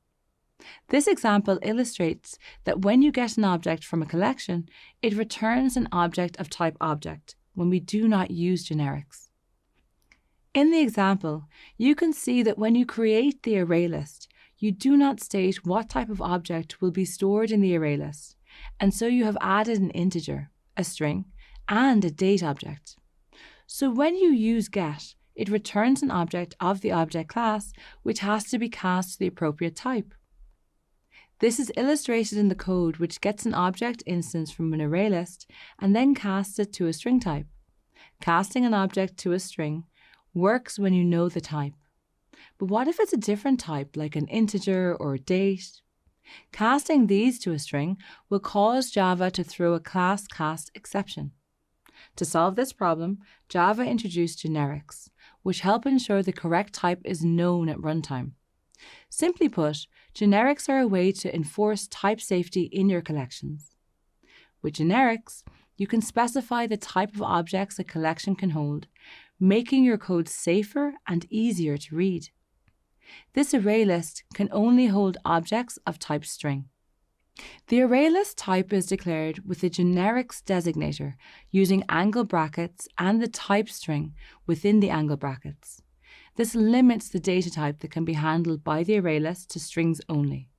This example illustrates that when you get an object from a collection, it returns an object of type object when we do not use generics. In the example, you can see that when you create the array list, you do not state what type of object will be stored in the array list, and so you have added an integer, a string, and a date object. So when you use get, it returns an object of the object class, which has to be cast to the appropriate type. This is illustrated in the code, which gets an object instance from an array list and then casts it to a string type. Casting an object to a string works when you know the type. But what if it's a different type, like an integer or a date? Casting these to a string will cause Java to throw a class cast exception. To solve this problem, Java introduced generics, which help ensure the correct type is known at runtime. Simply put, generics are a way to enforce type safety in your collections. With generics, you can specify the type of objects a collection can hold, making your code safer and easier to read. This array list can only hold objects of type string. The array list type is declared with the generics designator using angle brackets and the type string within the angle brackets. This limits the data type that can be handled by the array list to strings only.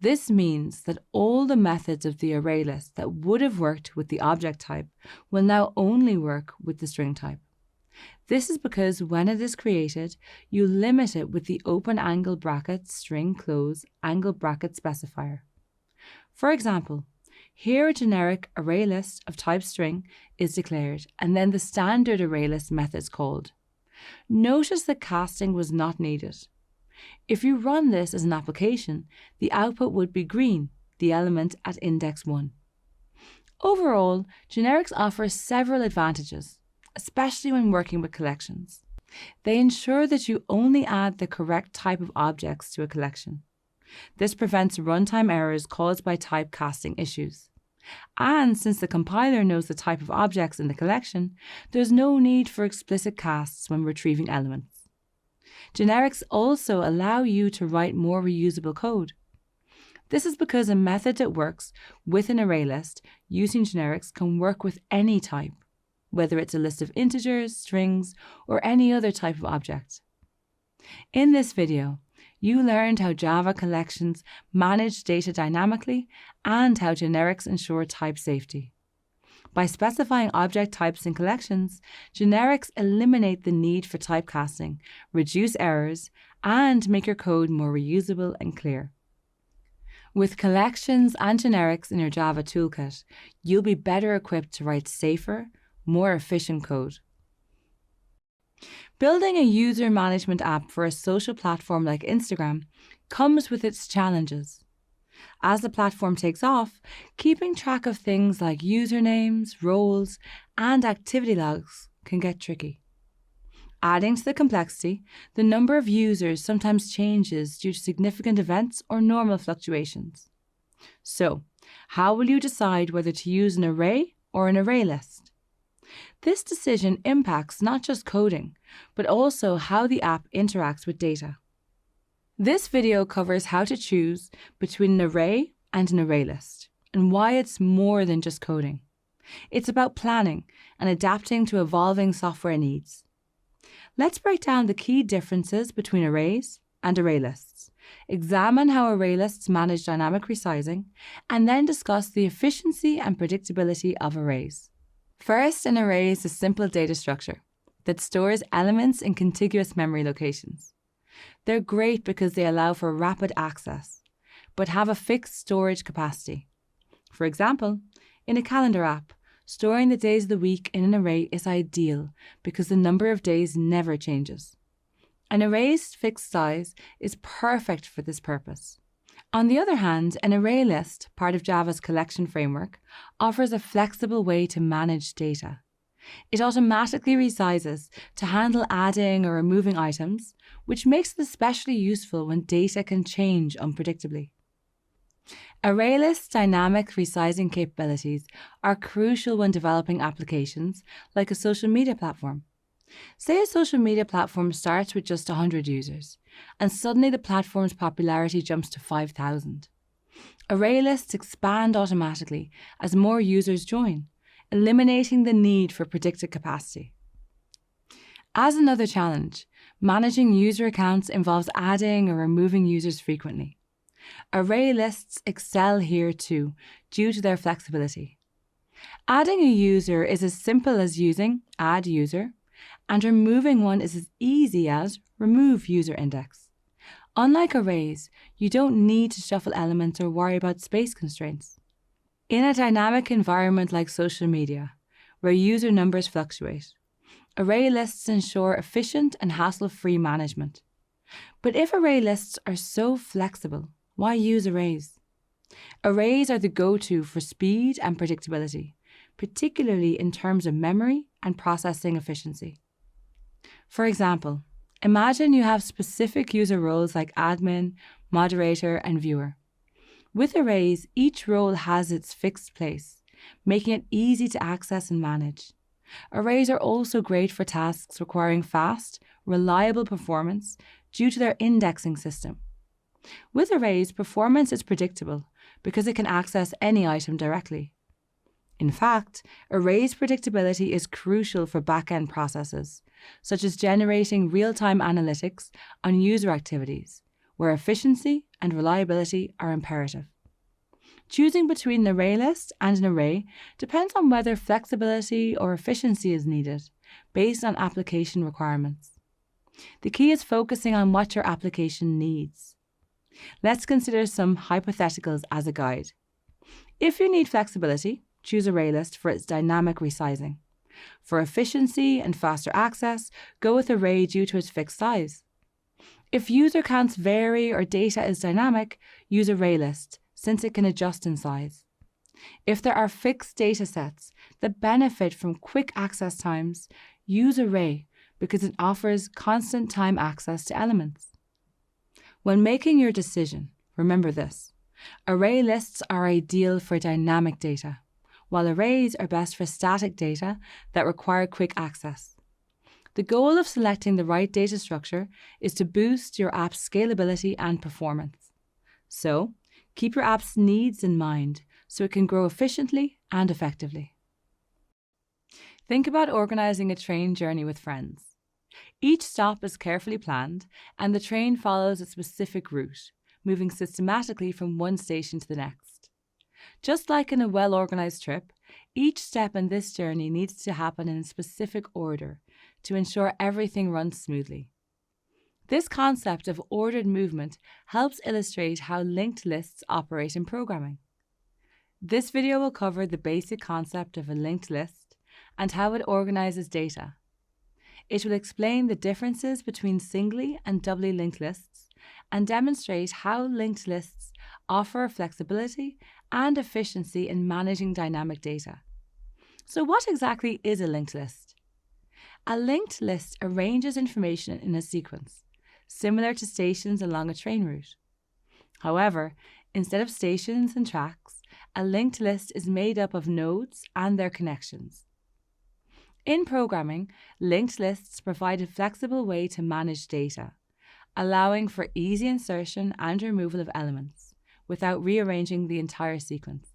This means that all the methods of the array list that would have worked with the object type will now only work with the string type. This is because when it is created, you limit it with the open angle bracket string close angle bracket specifier. For example, here a generic array list of type string is declared and then the standard array list method is called. Notice that casting was not needed. If you run this as an application, the output would be green, the element at index 1. Overall, generics offer several advantages, especially when working with collections. They ensure that you only add the correct type of objects to a collection. This prevents runtime errors caused by type casting issues. And since the compiler knows the type of objects in the collection, there's no need for explicit casts when retrieving elements. Generics also allow you to write more reusable code. This is because a method that works with an array list using generics can work with any type, whether it's a list of integers, strings, or any other type of object. In this video, you learned how Java collections manage data dynamically and how generics ensure type safety. By specifying object types in collections, generics eliminate the need for typecasting, reduce errors, and make your code more reusable and clear. With collections and generics in your Java toolkit, you'll be better equipped to write safer, more efficient code. Building a user management app for a social platform like Instagram comes with its challenges. As the platform takes off, keeping track of things like usernames, roles, and activity logs can get tricky. Adding to the complexity, the number of users sometimes changes due to significant events or normal fluctuations. So, how will you decide whether to use an array or an array list? This decision impacts not just coding, but also how the app interacts with data. This video covers how to choose between an array and an array list, and why it's more than just coding. It's about planning and adapting to evolving software needs. Let's break down the key differences between arrays and array lists, examine how array lists manage dynamic resizing, and then discuss the efficiency and predictability of arrays. First, an array is a simple data structure that stores elements in contiguous memory locations. They're great because they allow for rapid access, but have a fixed storage capacity. For example, in a calendar app, storing the days of the week in an array is ideal because the number of days never changes. An array's fixed size is perfect for this purpose. On the other hand, an array list, part of Java's collection framework, offers a flexible way to manage data. It automatically resizes to handle adding or removing items, which makes it especially useful when data can change unpredictably. Array list dynamic resizing capabilities are crucial when developing applications like a social media platform. Say a social media platform starts with just 100 users, and suddenly the platform's popularity jumps to 5,000. Array lists expand automatically as more users join, eliminating the need for predicted capacity. As another challenge, managing user accounts involves adding or removing users frequently. Array lists excel here too, due to their flexibility. Adding a user is as simple as using add user, and removing one is as easy as remove user index. Unlike arrays, you don't need to shuffle elements or worry about space constraints. In a dynamic environment like social media, where user numbers fluctuate, array lists ensure efficient and hassle-free management. But if array lists are so flexible, why use arrays? Arrays are the go-to for speed and predictability, particularly in terms of memory and processing efficiency. For example, imagine you have specific user roles like admin, moderator, and viewer. With arrays, each role has its fixed place, making it easy to access and manage. Arrays are also great for tasks requiring fast, reliable performance due to their indexing system. With arrays, performance is predictable because it can access any item directly. In fact, arrays' predictability is crucial for back-end processes, such as generating real-time analytics on user activities, where efficiency and reliability are imperative. Choosing between an array list and an array depends on whether flexibility or efficiency is needed, based on application requirements. The key is focusing on what your application needs. Let's consider some hypotheticals as a guide. If you need flexibility, choose ArrayList for its dynamic resizing. For efficiency and faster access, go with array due to its fixed size. If user counts vary or data is dynamic, use ArrayList, since it can adjust in size. If there are fixed data sets that benefit from quick access times, use array because it offers constant time access to elements. When making your decision, remember this: array lists are ideal for dynamic data, while arrays are best for static data that require quick access. The goal of selecting the right data structure is to boost your app's scalability and performance. So, keep your app's needs in mind so it can grow efficiently and effectively. Think about organizing a train journey with friends. Each stop is carefully planned, and the train follows a specific route, moving systematically from one station to the next. Just like in a well-organized trip, each step in this journey needs to happen in a specific order to ensure everything runs smoothly. This concept of ordered movement helps illustrate how linked lists operate in programming. This video will cover the basic concept of a linked list and how it organizes data. It will explain the differences between singly and doubly linked lists and demonstrate how linked lists offer flexibility and efficiency in managing dynamic data. So what exactly is a linked list? A linked list arranges information in a sequence, similar to stations along a train route. However, instead of stations and tracks, a linked list is made up of nodes and their connections. In programming, linked lists provide a flexible way to manage data, allowing for easy insertion and removal of elements without rearranging the entire sequence.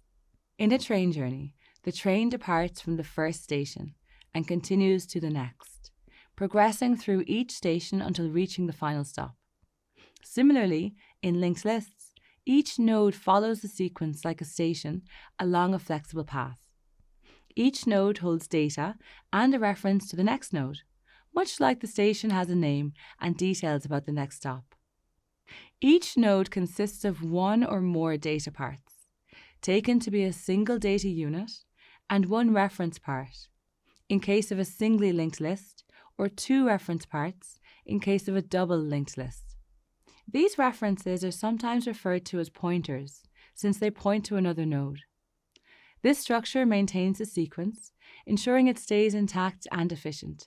In a train journey, the train departs from the first station and continues to the next, progressing through each station until reaching the final stop. Similarly, in linked lists, each node follows the sequence like a station along a flexible path. Each node holds data and a reference to the next node, much like the station has a name and details about the next stop. Each node consists of one or more data parts, taken to be a single data unit, and one reference part, in case of a singly linked list, or two reference parts, in case of a double linked list. These references are sometimes referred to as pointers, since they point to another node. This structure maintains the sequence, ensuring it stays intact and efficient.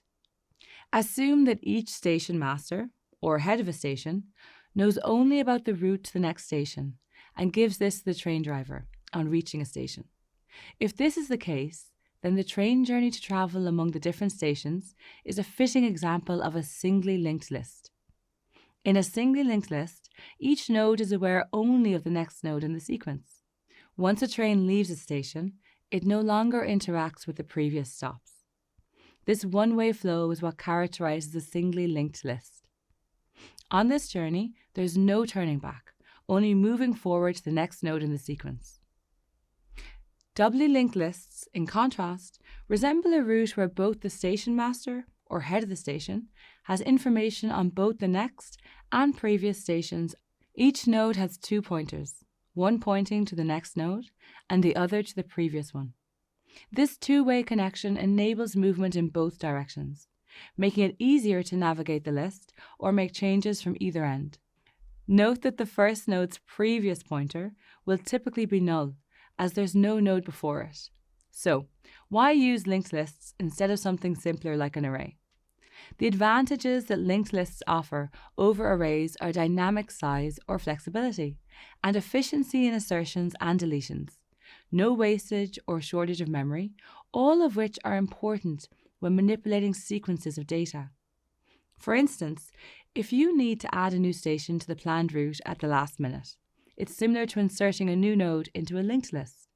Assume that each station master, or head of a station, knows only about the route to the next station and gives this to the train driver on reaching a station. If this is the case, then the train journey to travel among the different stations is a fitting example of a singly linked list. In a singly linked list, each node is aware only of the next node in the sequence. Once a train leaves a station, it no longer interacts with the previous stops. This one-way flow is what characterizes a singly linked list. On this journey, there's no turning back, only moving forward to the next node in the sequence. Doubly linked lists, in contrast, resemble a route where both the station master, or head of the station, has information on both the next and previous stations. Each node has 2 pointers, one pointing to the next node and the other to the previous one. This two-way connection enables movement in both directions, making it easier to navigate the list or make changes from either end. Note that the first node's previous pointer will typically be null, as there's no node before it. So, why use linked lists instead of something simpler like an array? The advantages that linked lists offer over arrays are dynamic size or flexibility, and efficiency in assertions and deletions, no wastage or shortage of memory, all of which are important when manipulating sequences of data. For instance, if you need to add a new station to the planned route at the last minute, it's similar to inserting a new node into a linked list.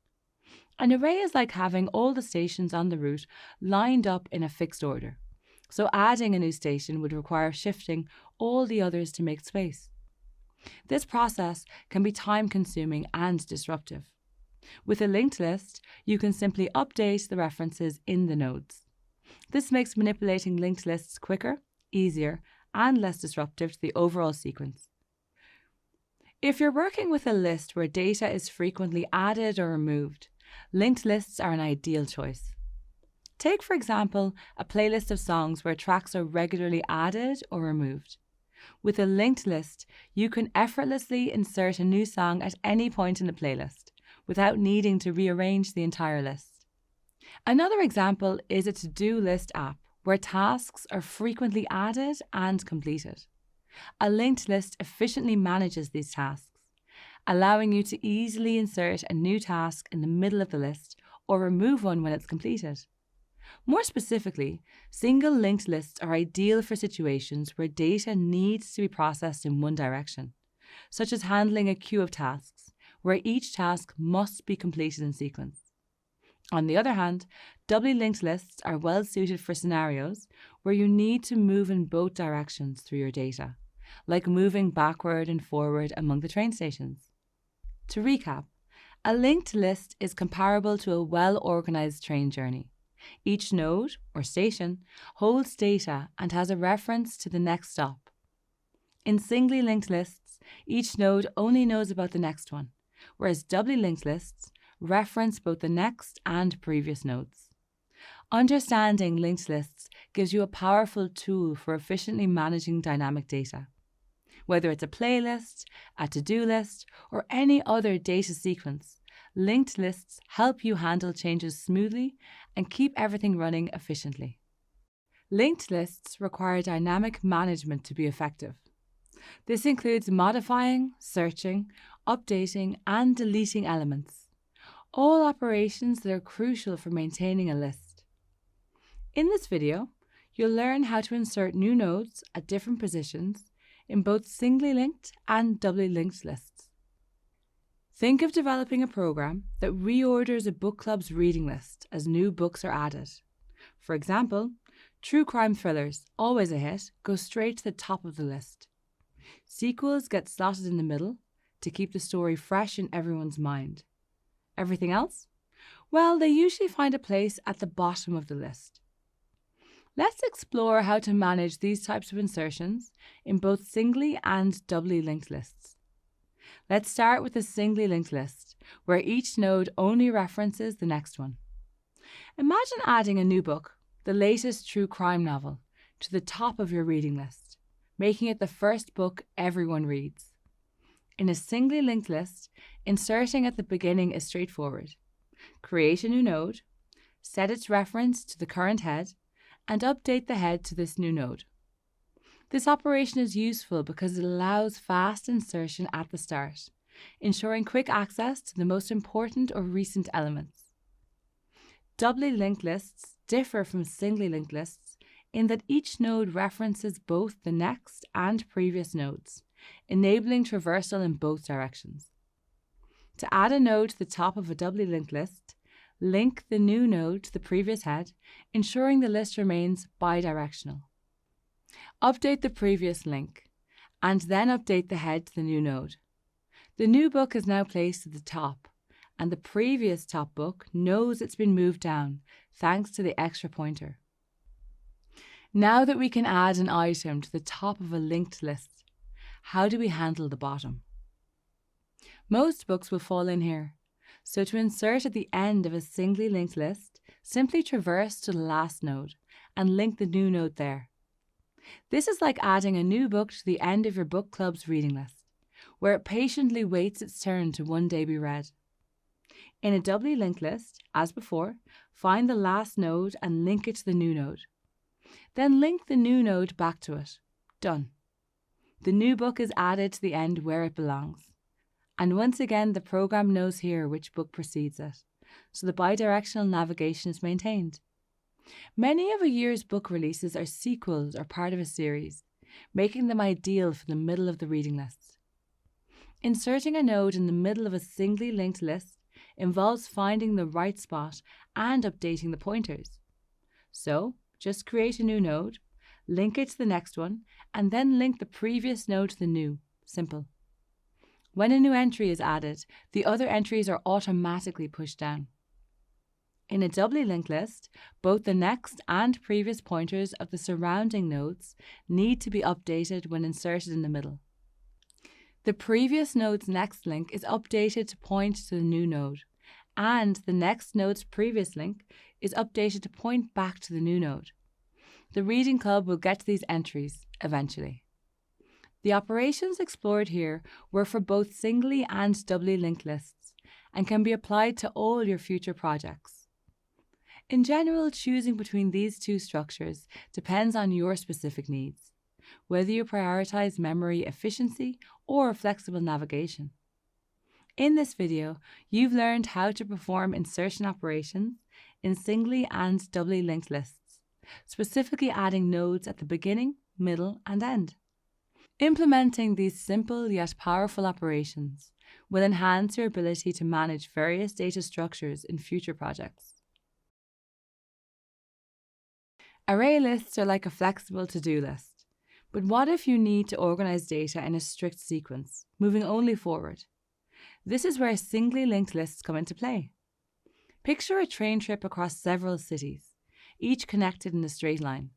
An array is like having all the stations on the route lined up in a fixed order, so adding a new station would require shifting all the others to make space. This process can be time-consuming and disruptive. With a linked list, you can simply update the references in the nodes. This makes manipulating linked lists quicker, easier, and less disruptive to the overall sequence. If you're working with a list where data is frequently added or removed, linked lists are an ideal choice. Take, for example, a playlist of songs where tracks are regularly added or removed. With a linked list, you can effortlessly insert a new song at any point in the playlist, without needing to rearrange the entire list. Another example is a to-do list app, where tasks are frequently added and completed. A linked list efficiently manages these tasks, allowing you to easily insert a new task in the middle of the list or remove one when it's completed. More specifically, single linked lists are ideal for situations where data needs to be processed in one direction, such as handling a queue of tasks, where each task must be completed in sequence. On the other hand, doubly linked lists are well suited for scenarios where you need to move in both directions through your data, like moving backward and forward among the train stations. To recap, a linked list is comparable to a well-organized train journey. Each node, or station, holds data and has a reference to the next stop. In singly linked lists, each node only knows about the next one, whereas doubly linked lists reference both the next and previous nodes. Understanding linked lists gives you a powerful tool for efficiently managing dynamic data. Whether it's a playlist, a to-do list, or any other data sequence, linked lists help you handle changes smoothly and keep everything running efficiently. Linked lists require dynamic management to be effective. This includes modifying, searching, updating, and deleting elements, all operations that are crucial for maintaining a list. In this video, you'll learn how to insert new nodes at different positions in both singly linked and doubly linked lists. Think of developing a program that reorders a book club's reading list as new books are added. For example, true crime thrillers, always a hit, go straight to the top of the list. Sequels get slotted in the middle to keep the story fresh in everyone's mind. Everything else? Well, they usually find a place at the bottom of the list. Let's explore how to manage these types of insertions in both singly and doubly linked lists. Let's start with a singly linked list, where each node only references the next one. Imagine adding a new book, the latest true crime novel, to the top of your reading list, making it the first book everyone reads. In a singly linked list, inserting at the beginning is straightforward. Create a new node, set its reference to the current head, and update the head to this new node. This operation is useful because it allows fast insertion at the start, ensuring quick access to the most important or recent elements. Doubly linked lists differ from singly linked lists in that each node references both the next and previous nodes, enabling traversal in both directions. To add a node to the top of a doubly linked list, Link the new node to the previous head, ensuring the list remains bidirectional. Update the previous link, and then update the head to the new node. The new book is now placed at the top, and the previous top book knows it's been moved down thanks to the extra pointer. Now that we can add an item to the top of a linked list, how do we handle the bottom? Most books will fall in here, so to insert at the end of a singly linked list, simply traverse to the last node and link the new node there. This is like adding a new book to the end of your book club's reading list, where it patiently waits its turn to one day be read. In a doubly linked list, as before, find the last node and link it to the new node. Then link the new node back to it. Done. The new book is added to the end where it belongs. And once again, the program knows here which book precedes it, so the bidirectional navigation is maintained. Many of a year's book releases are sequels or part of a series, making them ideal for the middle of the reading list. Inserting a node in the middle of a singly linked list involves finding the right spot and updating the pointers. So, just create a new node, link it to the next one, and then link the previous node to the new. Simple. When a new entry is added, the other entries are automatically pushed down. In a doubly linked list, both the next and previous pointers of the surrounding nodes need to be updated when inserted in the middle. The previous node's next link is updated to point to the new node, and the next node's previous link is updated to point back to the new node. The reading club will get to these entries eventually. The operations explored here were for both singly and doubly linked lists and can be applied to all your future projects. In general, choosing between these two structures depends on your specific needs, whether you prioritize memory efficiency or flexible navigation. In this video, you've learned how to perform insertion operations in singly and doubly linked lists, specifically adding nodes at the beginning, middle, and end. Implementing these simple yet powerful operations will enhance your ability to manage various data structures in future projects. Array lists are like a flexible to-do list, but what if you need to organize data in a strict sequence, moving only forward? This is where singly linked lists come into play. Picture a train trip across several cities, each connected in a straight line.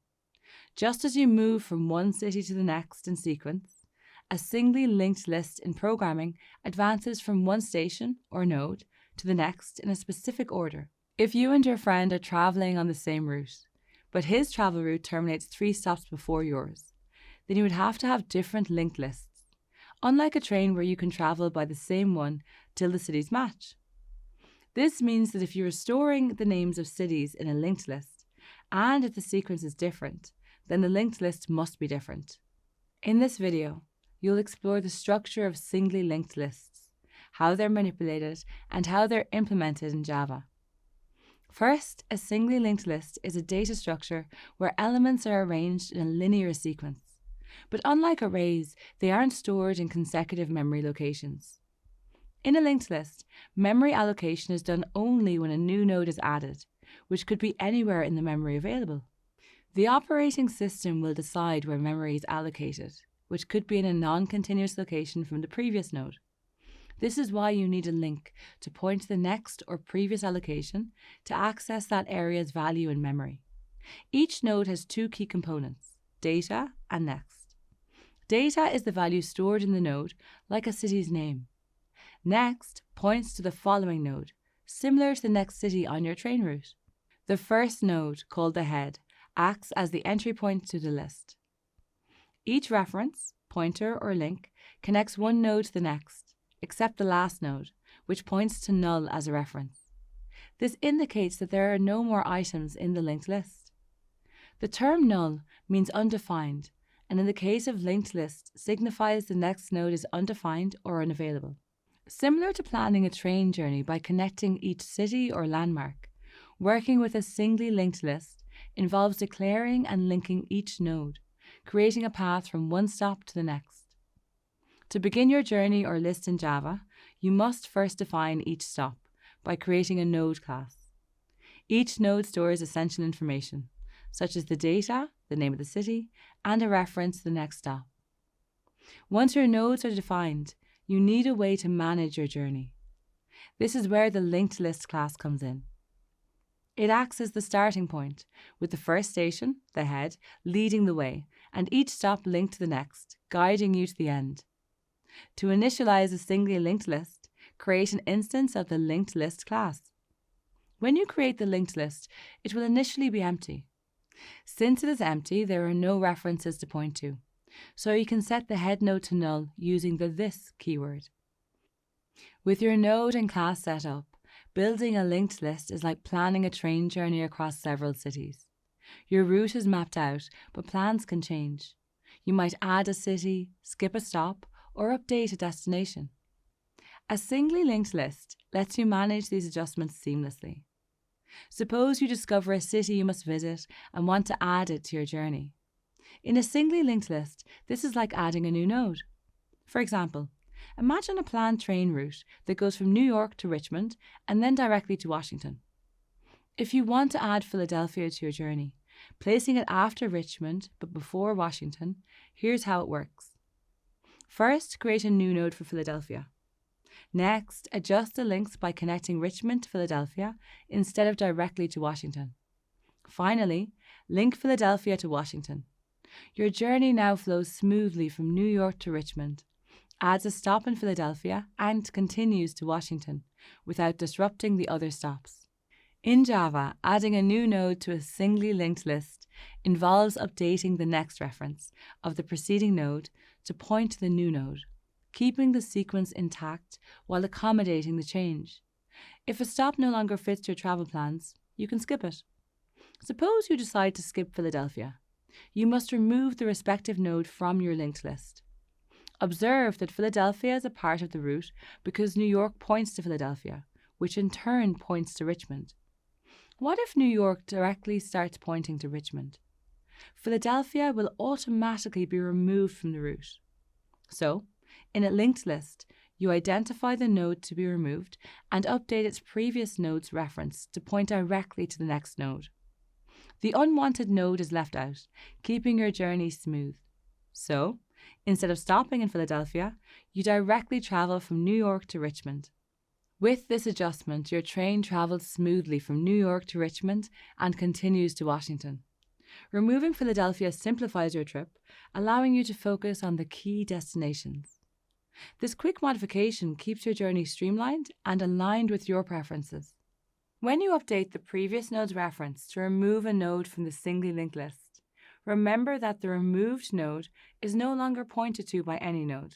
Just as you move from one city to the next in sequence, a singly linked list in programming advances from one station or node to the next in a specific order. If you and your friend are traveling on the same route, but his travel route terminates 3 stops before yours, then you would have to have different linked lists, unlike a train where you can travel by the same one till the cities match. This means that if you are storing the names of cities in a linked list, and if the sequence is different, then the linked list must be different. In this video, you'll explore the structure of singly linked lists, how they're manipulated, and how they're implemented in Java. First, a singly linked list is a data structure where elements are arranged in a linear sequence. But unlike arrays, they aren't stored in consecutive memory locations. In a linked list, memory allocation is done only when a new node is added, which could be anywhere in the memory available. The operating system will decide where memory is allocated, which could be in a non-continuous location from the previous node. This is why you need a link to point to the next or previous allocation to access that area's value in memory. Each node has 2 key components, data and next. Data is the value stored in the node, like a city's name. Next points to the following node, similar to the next city on your train route. The first node, called the head, acts as the entry point to the list. Each reference, pointer, or link connects one node to the next, except the last node, which points to null as a reference. This indicates that there are no more items in the linked list. The term null means undefined, and in the case of linked list signifies the next node is undefined or unavailable. Similar to planning a train journey by connecting each city or landmark, working with a singly linked list involves declaring and linking each node, creating a path from one stop to the next. To begin your journey or list in Java, you must first define each stop by creating a node class. Each node stores essential information, such as the data, the name of the city, and a reference to the next stop. Once your nodes are defined, you need a way to manage your journey. This is where the linked list class comes in. It acts as the starting point, with the first station, the head, leading the way, and each stop linked to the next, guiding you to the end. To initialize a singly linked list, create an instance of the linked list class. When you create the linked list, it will initially be empty. Since it is empty, there are no references to point to, so you can set the head node to null using the this keyword. With your node and class set up, building a linked list is like planning a train journey across several cities. Your route is mapped out, but plans can change. You might add a city, skip a stop, or update a destination. A singly linked list lets you manage these adjustments seamlessly. Suppose you discover a city you must visit and want to add it to your journey. In a singly linked list, this is like adding a new node. For example, imagine a planned train route that goes from New York to Richmond and then directly to Washington. If you want to add Philadelphia to your journey, placing it after Richmond but before Washington, here's how it works. First, create a new node for Philadelphia. Next, adjust the links by connecting Richmond to Philadelphia instead of directly to Washington. Finally, link Philadelphia to Washington. Your journey now flows smoothly from New York to Richmond, adds a stop in Philadelphia, and continues to Washington without disrupting the other stops. In Java, adding a new node to a singly linked list involves updating the next reference of the preceding node to point to the new node, keeping the sequence intact while accommodating the change. If a stop no longer fits your travel plans, you can skip it. Suppose you decide to skip Philadelphia. You must remove the respective node from your linked list. Observe that Philadelphia is a part of the route because New York points to Philadelphia, which in turn points to Richmond. What if New York directly starts pointing to Richmond? Philadelphia will automatically be removed from the route. So, in a linked list, you identify the node to be removed and update its previous node's reference to point directly to the next node. The unwanted node is left out, keeping your journey smooth. So, instead of stopping in Philadelphia, you directly travel from New York to Richmond. With this adjustment, your train travels smoothly from New York to Richmond and continues to Washington. Removing Philadelphia simplifies your trip, allowing you to focus on the key destinations. This quick modification keeps your journey streamlined and aligned with your preferences. When you update the previous node's reference to remove a node from the singly linked list, remember that the removed node is no longer pointed to by any node.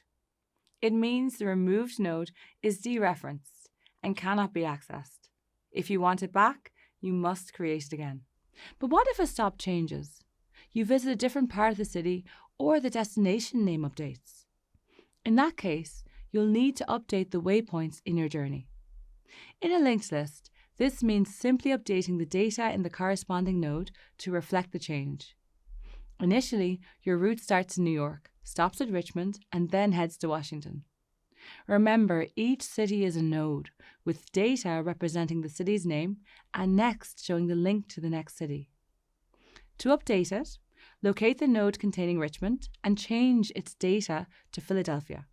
It means the removed node is dereferenced and cannot be accessed. If you want it back, you must create it again. But what if a stop changes? You visit a different part of the city or the destination name updates. In that case, you'll need to update the waypoints in your journey. In a linked list, this means simply updating the data in the corresponding node to reflect the change. Initially, your route starts in New York, stops at Richmond, and then heads to Washington. Remember, each city is a node, with data representing the city's name and next showing the link to the next city. To update it, locate the node containing Richmond and change its data to Philadelphia.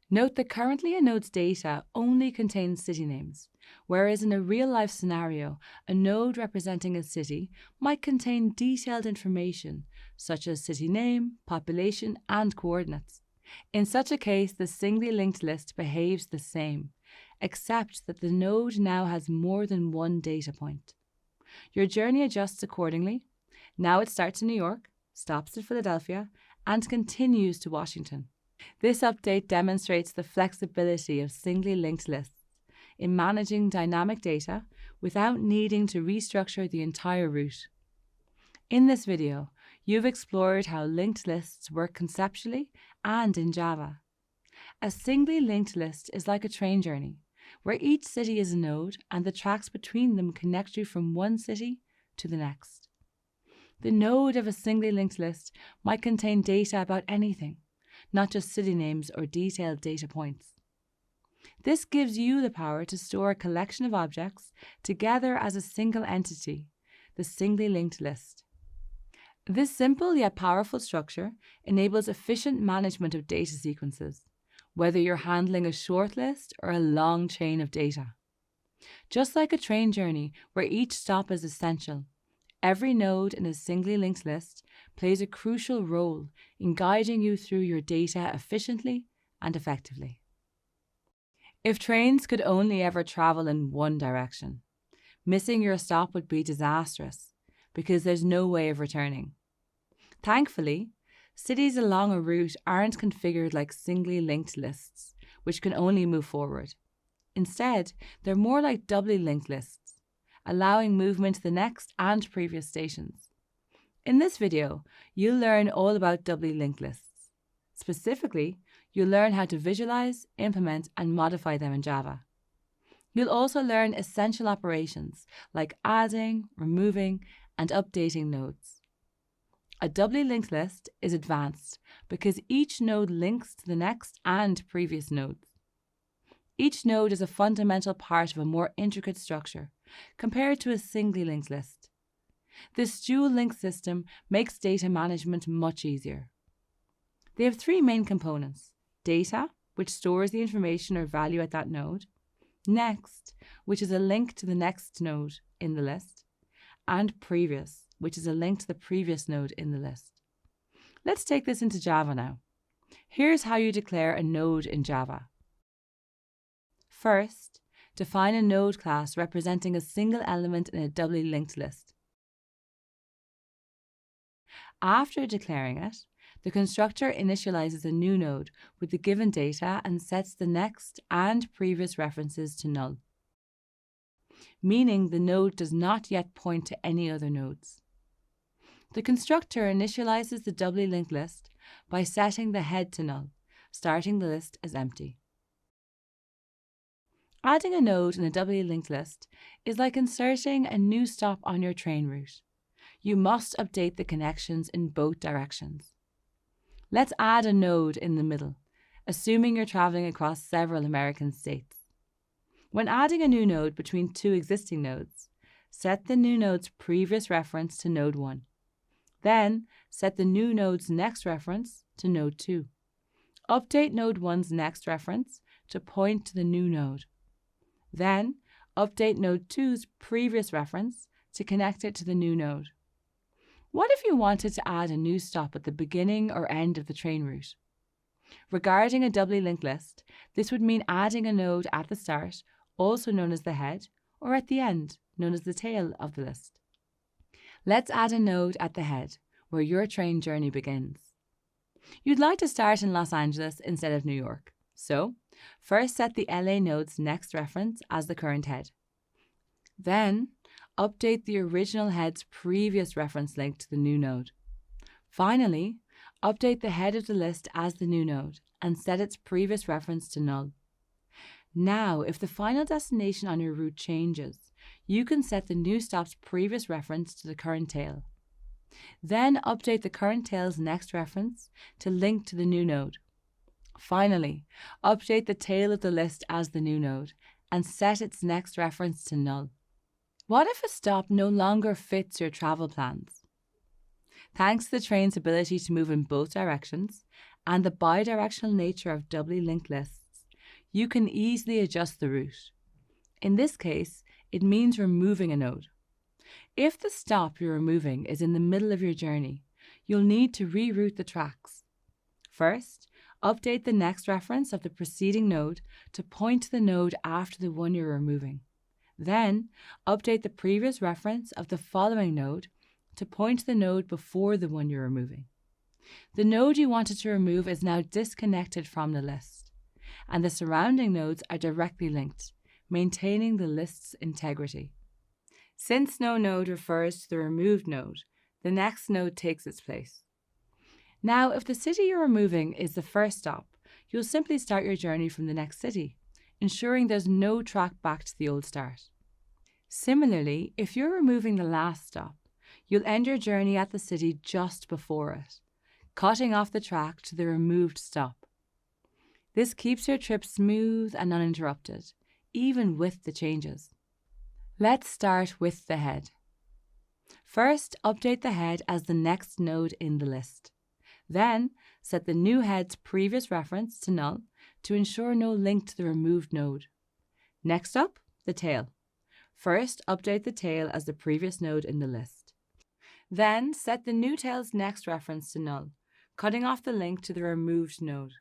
Note that currently a node's data only contains city names, whereas in a real-life scenario, a node representing a city might contain detailed information such as city name, population, and coordinates. In such a case, the singly linked list behaves the same, except that the node now has more than one data point. Your journey adjusts accordingly. Now it starts in New York, stops at Philadelphia, and continues to Washington. This update demonstrates the flexibility of singly linked lists in managing dynamic data without needing to restructure the entire route. In this video, you've explored how linked lists work conceptually and in Java. A singly linked list is like a train journey, where each city is a node and the tracks between them connect you from one city to the next. The node of a singly linked list might contain data about anything, not just city names or detailed data points. This gives you the power to store a collection of objects together as a single entity, the singly linked list. This simple yet powerful structure enables efficient management of data sequences, whether you're handling a short list or a long chain of data. Just like a train journey where each stop is essential, every node in a singly linked list plays a crucial role in guiding you through your data efficiently and effectively. If trains could only ever travel in one direction, missing your stop would be disastrous because there's no way of returning. Thankfully, cities along a route aren't configured like singly linked lists, which can only move forward. Instead, they're more like doubly linked lists, allowing movement to the next and previous stations. In this video, you'll learn all about doubly linked lists. Specifically, you'll learn how to visualize, implement, and modify them in Java. You'll also learn essential operations like adding, removing, and updating nodes. A doubly linked list is advanced because each node links to the next and previous nodes. Each node is a fundamental part of a more intricate structure compared to a singly linked list. This dual link system makes data management much easier. They have three main components: data, which stores the information or value at that node; next, which is a link to the next node in the list; and previous, which is a link to the previous node in the list. Let's take this into Java now. Here's how you declare a node in Java. First, define a node class representing a single element in a doubly linked list. After declaring it, the constructor initializes a new node with the given data and sets the next and previous references to null, meaning the node does not yet point to any other nodes. The constructor initializes the doubly linked list by setting the head to null, starting the list as empty. Adding a node in a doubly linked list is like inserting a new stop on your train route. You must update the connections in both directions. Let's add a node in the middle, assuming you're traveling across several American states. When adding a new node between two existing nodes, set the new node's previous reference to node 1. Then, set the new node's next reference to node 2. Update node 1's next reference to point to the new node. Then, update node 2's previous reference to connect it to the new node. What if you wanted to add a new stop at the beginning or end of the train route? Regarding a doubly linked list, this would mean adding a node at the start, also known as the head, or at the end, known as the tail of the list. Let's add a node at the head, where your train journey begins. You'd like to start in Los Angeles instead of New York, so first set the LA node's next reference as the current head. Then, update the original head's previous reference link to the new node. Finally, update the head of the list as the new node and set its previous reference to null. Now, if the final destination on your route changes, you can set the new stop's previous reference to the current tail. Then update the current tail's next reference to link to the new node. Finally, update the tail of the list as the new node and set its next reference to null. What if a stop no longer fits your travel plans? Thanks to the train's ability to move in both directions and the bidirectional nature of doubly linked lists, you can easily adjust the route. In this case, it means removing a node. If the stop you're removing is in the middle of your journey, you'll need to reroute the tracks. First, update the next reference of the preceding node to point to the node after the one you're removing. Then, update the previous reference of the following node to point to the node before the one you're removing. The node you wanted to remove is now disconnected from the list, and the surrounding nodes are directly linked, maintaining the list's integrity. Since no node refers to the removed node, the next node takes its place. Now, if the city you're removing is the first stop, you'll simply start your journey from the next city, ensuring there's no track back to the old start. Similarly, if you're removing the last stop, you'll end your journey at the city just before it, cutting off the track to the removed stop. This keeps your trip smooth and uninterrupted, even with the changes. Let's start with the head. First, update the head as the next node in the list. Then, set the new head's previous reference to null to ensure no link to the removed node. Next up, the tail. First, update the tail as the previous node in the list. Then, set the new tail's next reference to null, cutting off the link to the removed node.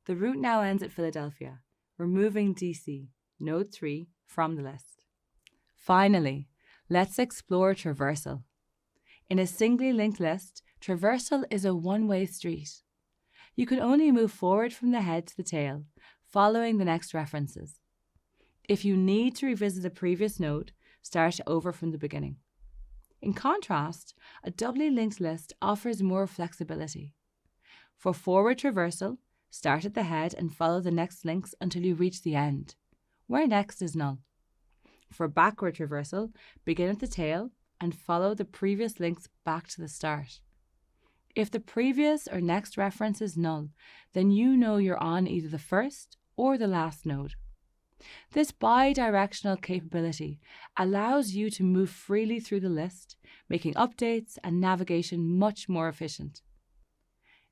The route now ends at Philadelphia, removing DC, node 3, from the list. Finally, let's explore traversal. In a singly linked list, traversal is a one-way street. You can only move forward from the head to the tail, following the next references. If you need to revisit a previous node, start over from the beginning. In contrast, a doubly linked list offers more flexibility. For forward traversal, start at the head and follow the next links until you reach the end, where next is null. For backward traversal, begin at the tail and follow the previous links back to the start. If the previous or next reference is null, then you know you're on either the first or the last node. This bi-directional capability allows you to move freely through the list, making updates and navigation much more efficient.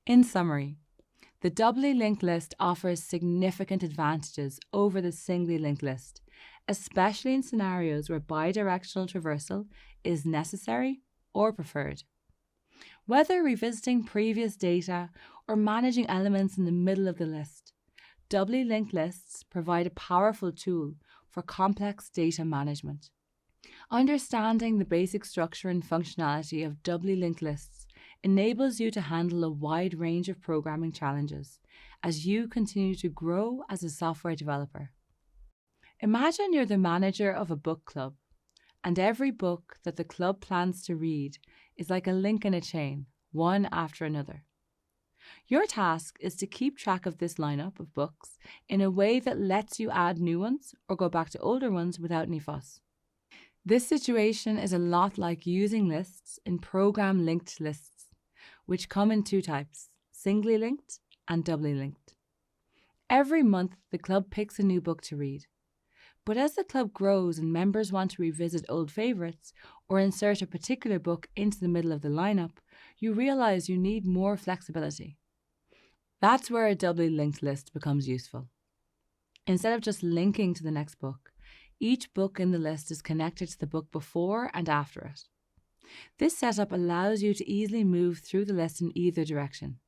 In summary, the doubly linked list offers significant advantages over the singly linked list, especially in scenarios where bidirectional traversal is necessary or preferred. Whether revisiting previous data or managing elements in the middle of the list, doubly linked lists provide a powerful tool for complex data management. Understanding the basic structure and functionality of doubly linked lists enables you to handle a wide range of programming challenges as you continue to grow as a software developer. Imagine you're the manager of a book club, and every book that the club plans to read is like a link in a chain, one after another. Your task is to keep track of this lineup of books in a way that lets you add new ones or go back to older ones without any fuss. This situation is a lot like using lists in program-linked lists, which come in two types, singly linked and doubly linked. Every month, the club picks a new book to read. But as the club grows and members want to revisit old favourites or insert a particular book into the middle of the lineup, you realise you need more flexibility. That's where a doubly linked list becomes useful. Instead of just linking to the next book, each book in the list is connected to the book before and after it. This setup allows you to easily move through the list in either direction,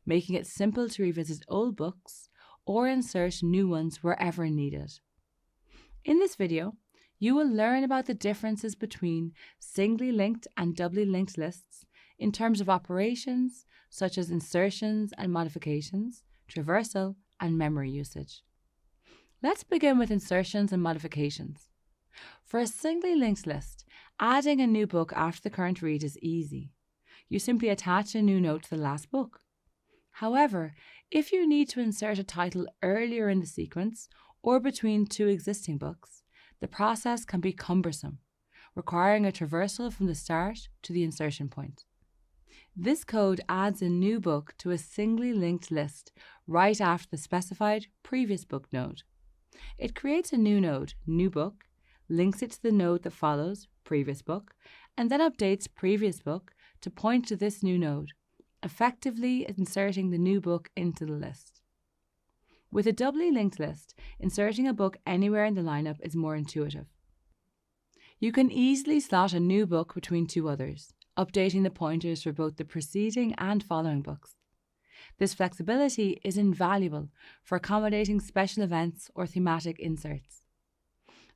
making it simple to revisit old books or insert new ones wherever needed. In this video, you will learn about the differences between singly linked and doubly linked lists in terms of operations such as insertions and modifications, traversal, and memory usage. Let's begin with insertions and modifications. For a singly linked list, adding a new book after the current read is easy. You simply attach a new note to the last book. However, if you need to insert a title earlier in the sequence or between two existing books, the process can be cumbersome, requiring a traversal from the start to the insertion point. This code adds a new book to a singly linked list right after the specified previous book node. It creates a new node, new book, links it to the node that follows, previous book, and then updates previous book to point to this new node, effectively inserting the new book into the list. With a doubly linked list, inserting a book anywhere in the lineup is more intuitive. You can easily slot a new book between two others, updating the pointers for both the preceding and following books. This flexibility is invaluable for accommodating special events or thematic inserts.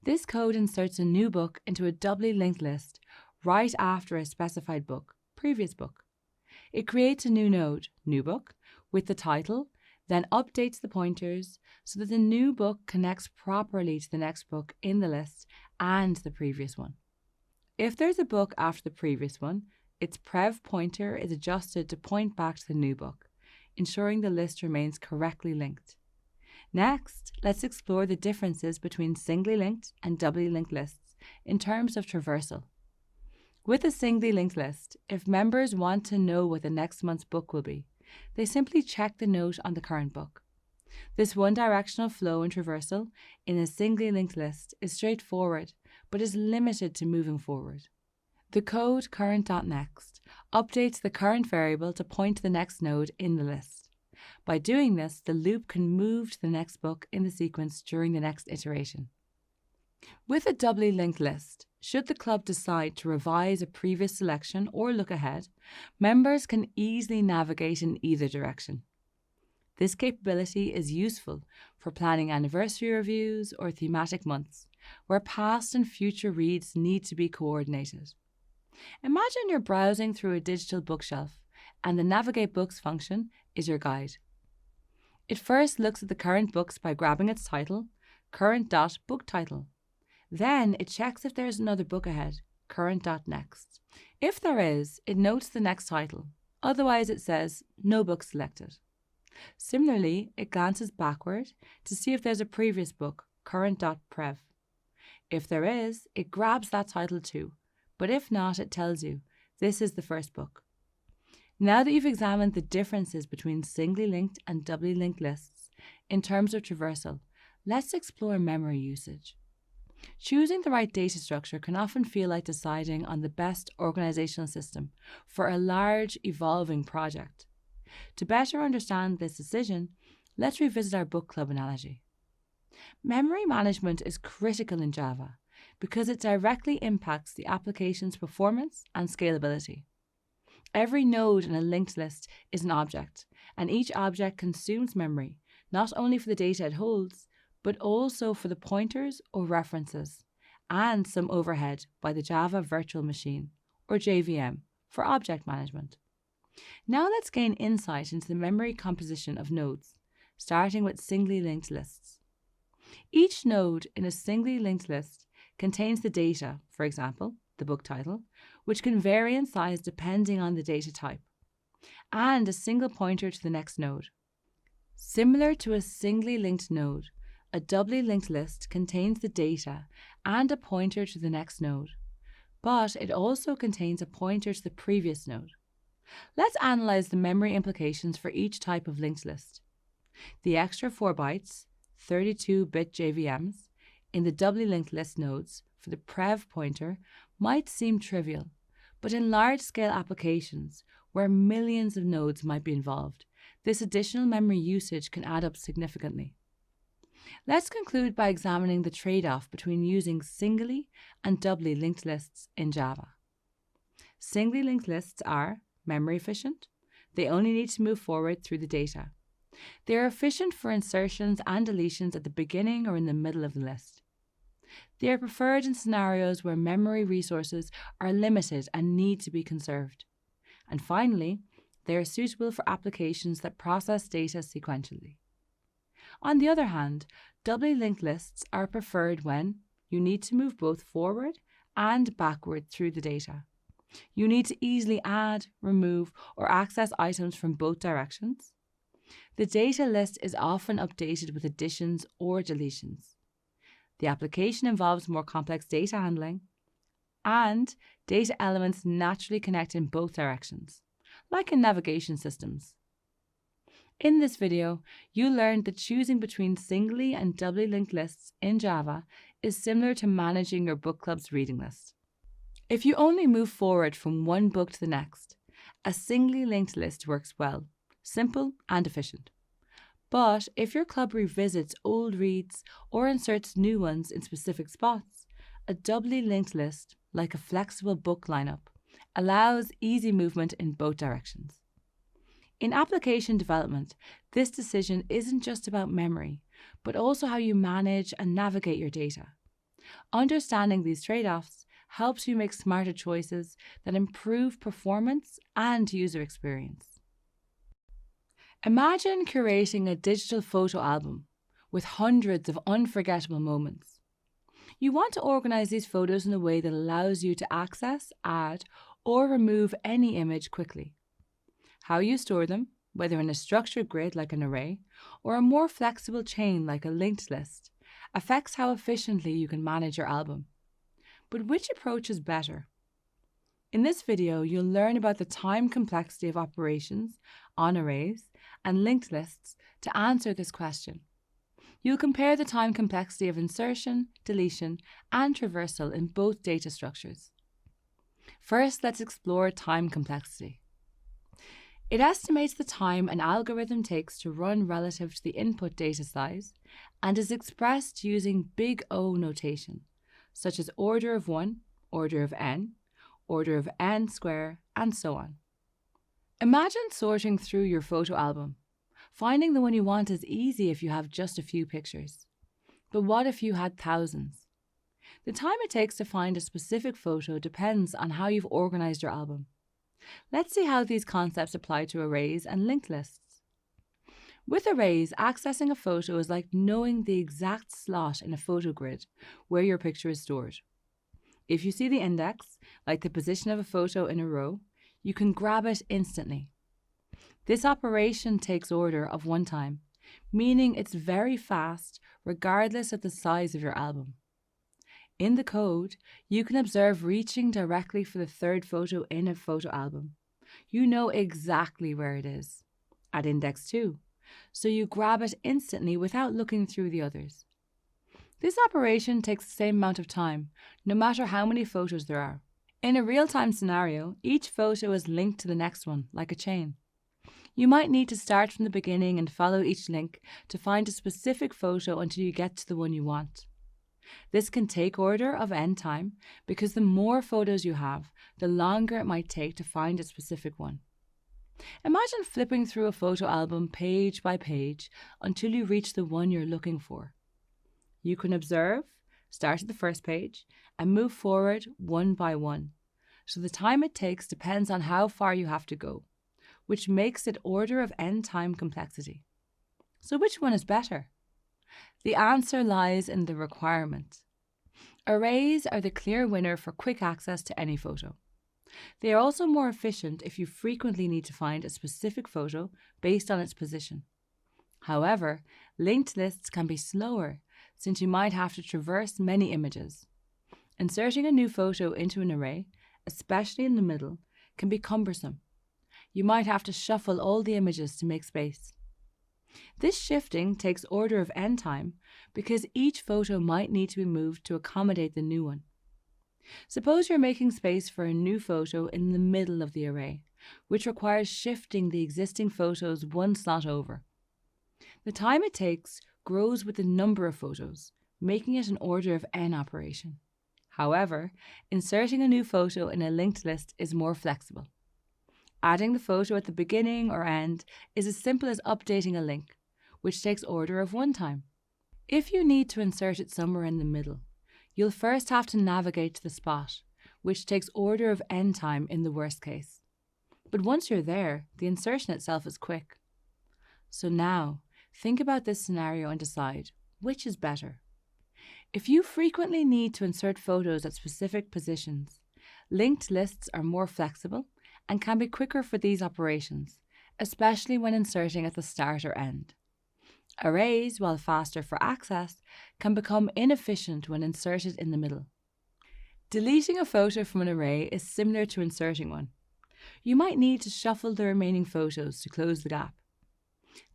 This code inserts a new book into a doubly linked list right after a specified book, previous book. It creates a new node, new book, with the title, then updates the pointers so that the new book connects properly to the next book in the list and the previous one. If there's a book after the previous one, its prev pointer is adjusted to point back to the new book, ensuring the list remains correctly linked. Next, let's explore the differences between singly linked and doubly linked lists in terms of traversal. With a singly linked list, if members want to know what the next month's book will be, they simply check the note on the current book. This one-directional flow and traversal in a singly linked list is straightforward, but is limited to moving forward. The code current.next updates the current variable to point to the next node in the list. By doing this, the loop can move to the next book in the sequence during the next iteration. With a doubly linked list, should the club decide to revise a previous selection or look ahead, members can easily navigate in either direction. This capability is useful for planning anniversary reviews or thematic months, where past and future reads need to be coordinated. Imagine you're browsing through a digital bookshelf, and the Navigate Books function is your guide. It first looks at the current books by grabbing its title, current.book title. Then it checks if there's another book ahead, current.next. If there is, it notes the next title. Otherwise, it says no book selected. Similarly, it glances backward to see if there's a previous book, current.prev. If there is, it grabs that title too, but if not, it tells you this is the first book. Now that you've examined the differences between singly linked and doubly linked lists in terms of traversal, let's explore memory usage. Choosing the right data structure can often feel like deciding on the best organizational system for a large, evolving project. To better understand this decision, let's revisit our book club analogy. Memory management is critical in Java because it directly impacts the application's performance and scalability. Every node in a linked list is an object, and each object consumes memory, not only for the data it holds, but also for the pointers or references, and some overhead by the Java Virtual Machine, or JVM, for object management. Now let's gain insight into the memory composition of nodes, starting with singly linked lists. Each node in a singly linked list contains the data, for example, the book title, which can vary in size depending on the data type, and a single pointer to the next node. Similar to a singly linked node, a doubly linked list contains the data and a pointer to the next node, but it also contains a pointer to the previous node. Let's analyze the memory implications for each type of linked list. The extra 4 bytes, 32-bit JVMs, in the doubly linked list nodes for the prev pointer might seem trivial, but in large-scale applications where millions of nodes might be involved, this additional memory usage can add up significantly. Let's conclude by examining the trade-off between using singly and doubly linked lists in Java. Singly linked lists are memory efficient. They only need to move forward through the data. They are efficient for insertions and deletions at the beginning or in the middle of the list. They are preferred in scenarios where memory resources are limited and need to be conserved. And finally, they are suitable for applications that process data sequentially. On the other hand, doubly linked lists are preferred when you need to move both forward and backward through the data. You need to easily add, remove, or access items from both directions. The data list is often updated with additions or deletions. The application involves more complex data handling, and data elements naturally connect in both directions, like in navigation systems. In this video, you learned that choosing between singly and doubly linked lists in Java is similar to managing your book club's reading list. If you only move forward from one book to the next, a singly linked list works well, simple and efficient. But if your club revisits old reads or inserts new ones in specific spots, a doubly linked list, like a flexible book lineup, allows easy movement in both directions. In application development, this decision isn't just about memory, but also how you manage and navigate your data. Understanding these trade-offs helps you make smarter choices that improve performance and user experience. Imagine curating a digital photo album with hundreds of unforgettable moments. You want to organize these photos in a way that allows you to access, add, or remove any image quickly. How you store them, whether in a structured grid like an array, or a more flexible chain like a linked list, affects how efficiently you can manage your album. But which approach is better? In this video, you'll learn about the time complexity of operations on arrays and linked lists to answer this question. You'll compare the time complexity of insertion, deletion, and traversal in both data structures. First, let's explore time complexity. It estimates the time an algorithm takes to run relative to the input data size and is expressed using big O notation, such as order of 1, order of n, order of n square, and so on. Imagine sorting through your photo album. Finding the one you want is easy if you have just a few pictures. But what if you had thousands? The time it takes to find a specific photo depends on how you've organized your album. Let's see how these concepts apply to arrays and linked lists. With arrays, accessing a photo is like knowing the exact slot in a photo grid where your picture is stored. If you see the index, like the position of a photo in a row, you can grab it instantly. This operation takes order of 1 time, meaning it's very fast regardless of the size of your album. In the code, you can observe reaching directly for the 3rd photo in a photo album. You know exactly where it is, at index 2, so you grab it instantly without looking through the others. This operation takes the same amount of time, no matter how many photos there are. In a real-time scenario, each photo is linked to the next one, like a chain. You might need to start from the beginning and follow each link to find a specific photo until you get to the one you want. This can take order of n time because the more photos you have, the longer it might take to find a specific one. Imagine flipping through a photo album page by page until you reach the one you're looking for. You can observe, start at the first page, and move forward one by one. So the time it takes depends on how far you have to go, which makes it order of n time complexity. So which one is better? The answer lies in the requirement. Arrays are the clear winner for quick access to any photo. They are also more efficient if you frequently need to find a specific photo based on its position. However, linked lists can be slower since you might have to traverse many images. Inserting a new photo into an array, especially in the middle, can be cumbersome. You might have to shuffle all the images to make space. This shifting takes order of n time because each photo might need to be moved to accommodate the new one. Suppose you're making space for a new photo in the middle of the array, which requires shifting the existing photos 1 slot over. The time it takes grows with the number of photos, making it an order of n operation. However, inserting a new photo in a linked list is more flexible. Adding the photo at the beginning or end is as simple as updating a link, which takes order of 1 time. If you need to insert it somewhere in the middle, you'll first have to navigate to the spot, which takes order of n time in the worst case. But once you're there, the insertion itself is quick. So now, think about this scenario and decide which is better. If you frequently need to insert photos at specific positions, linked lists are more flexible and can be quicker for these operations, especially when inserting at the start or end. Arrays, while faster for access, can become inefficient when inserted in the middle. Deleting a photo from an array is similar to inserting one. You might need to shuffle the remaining photos to close the gap.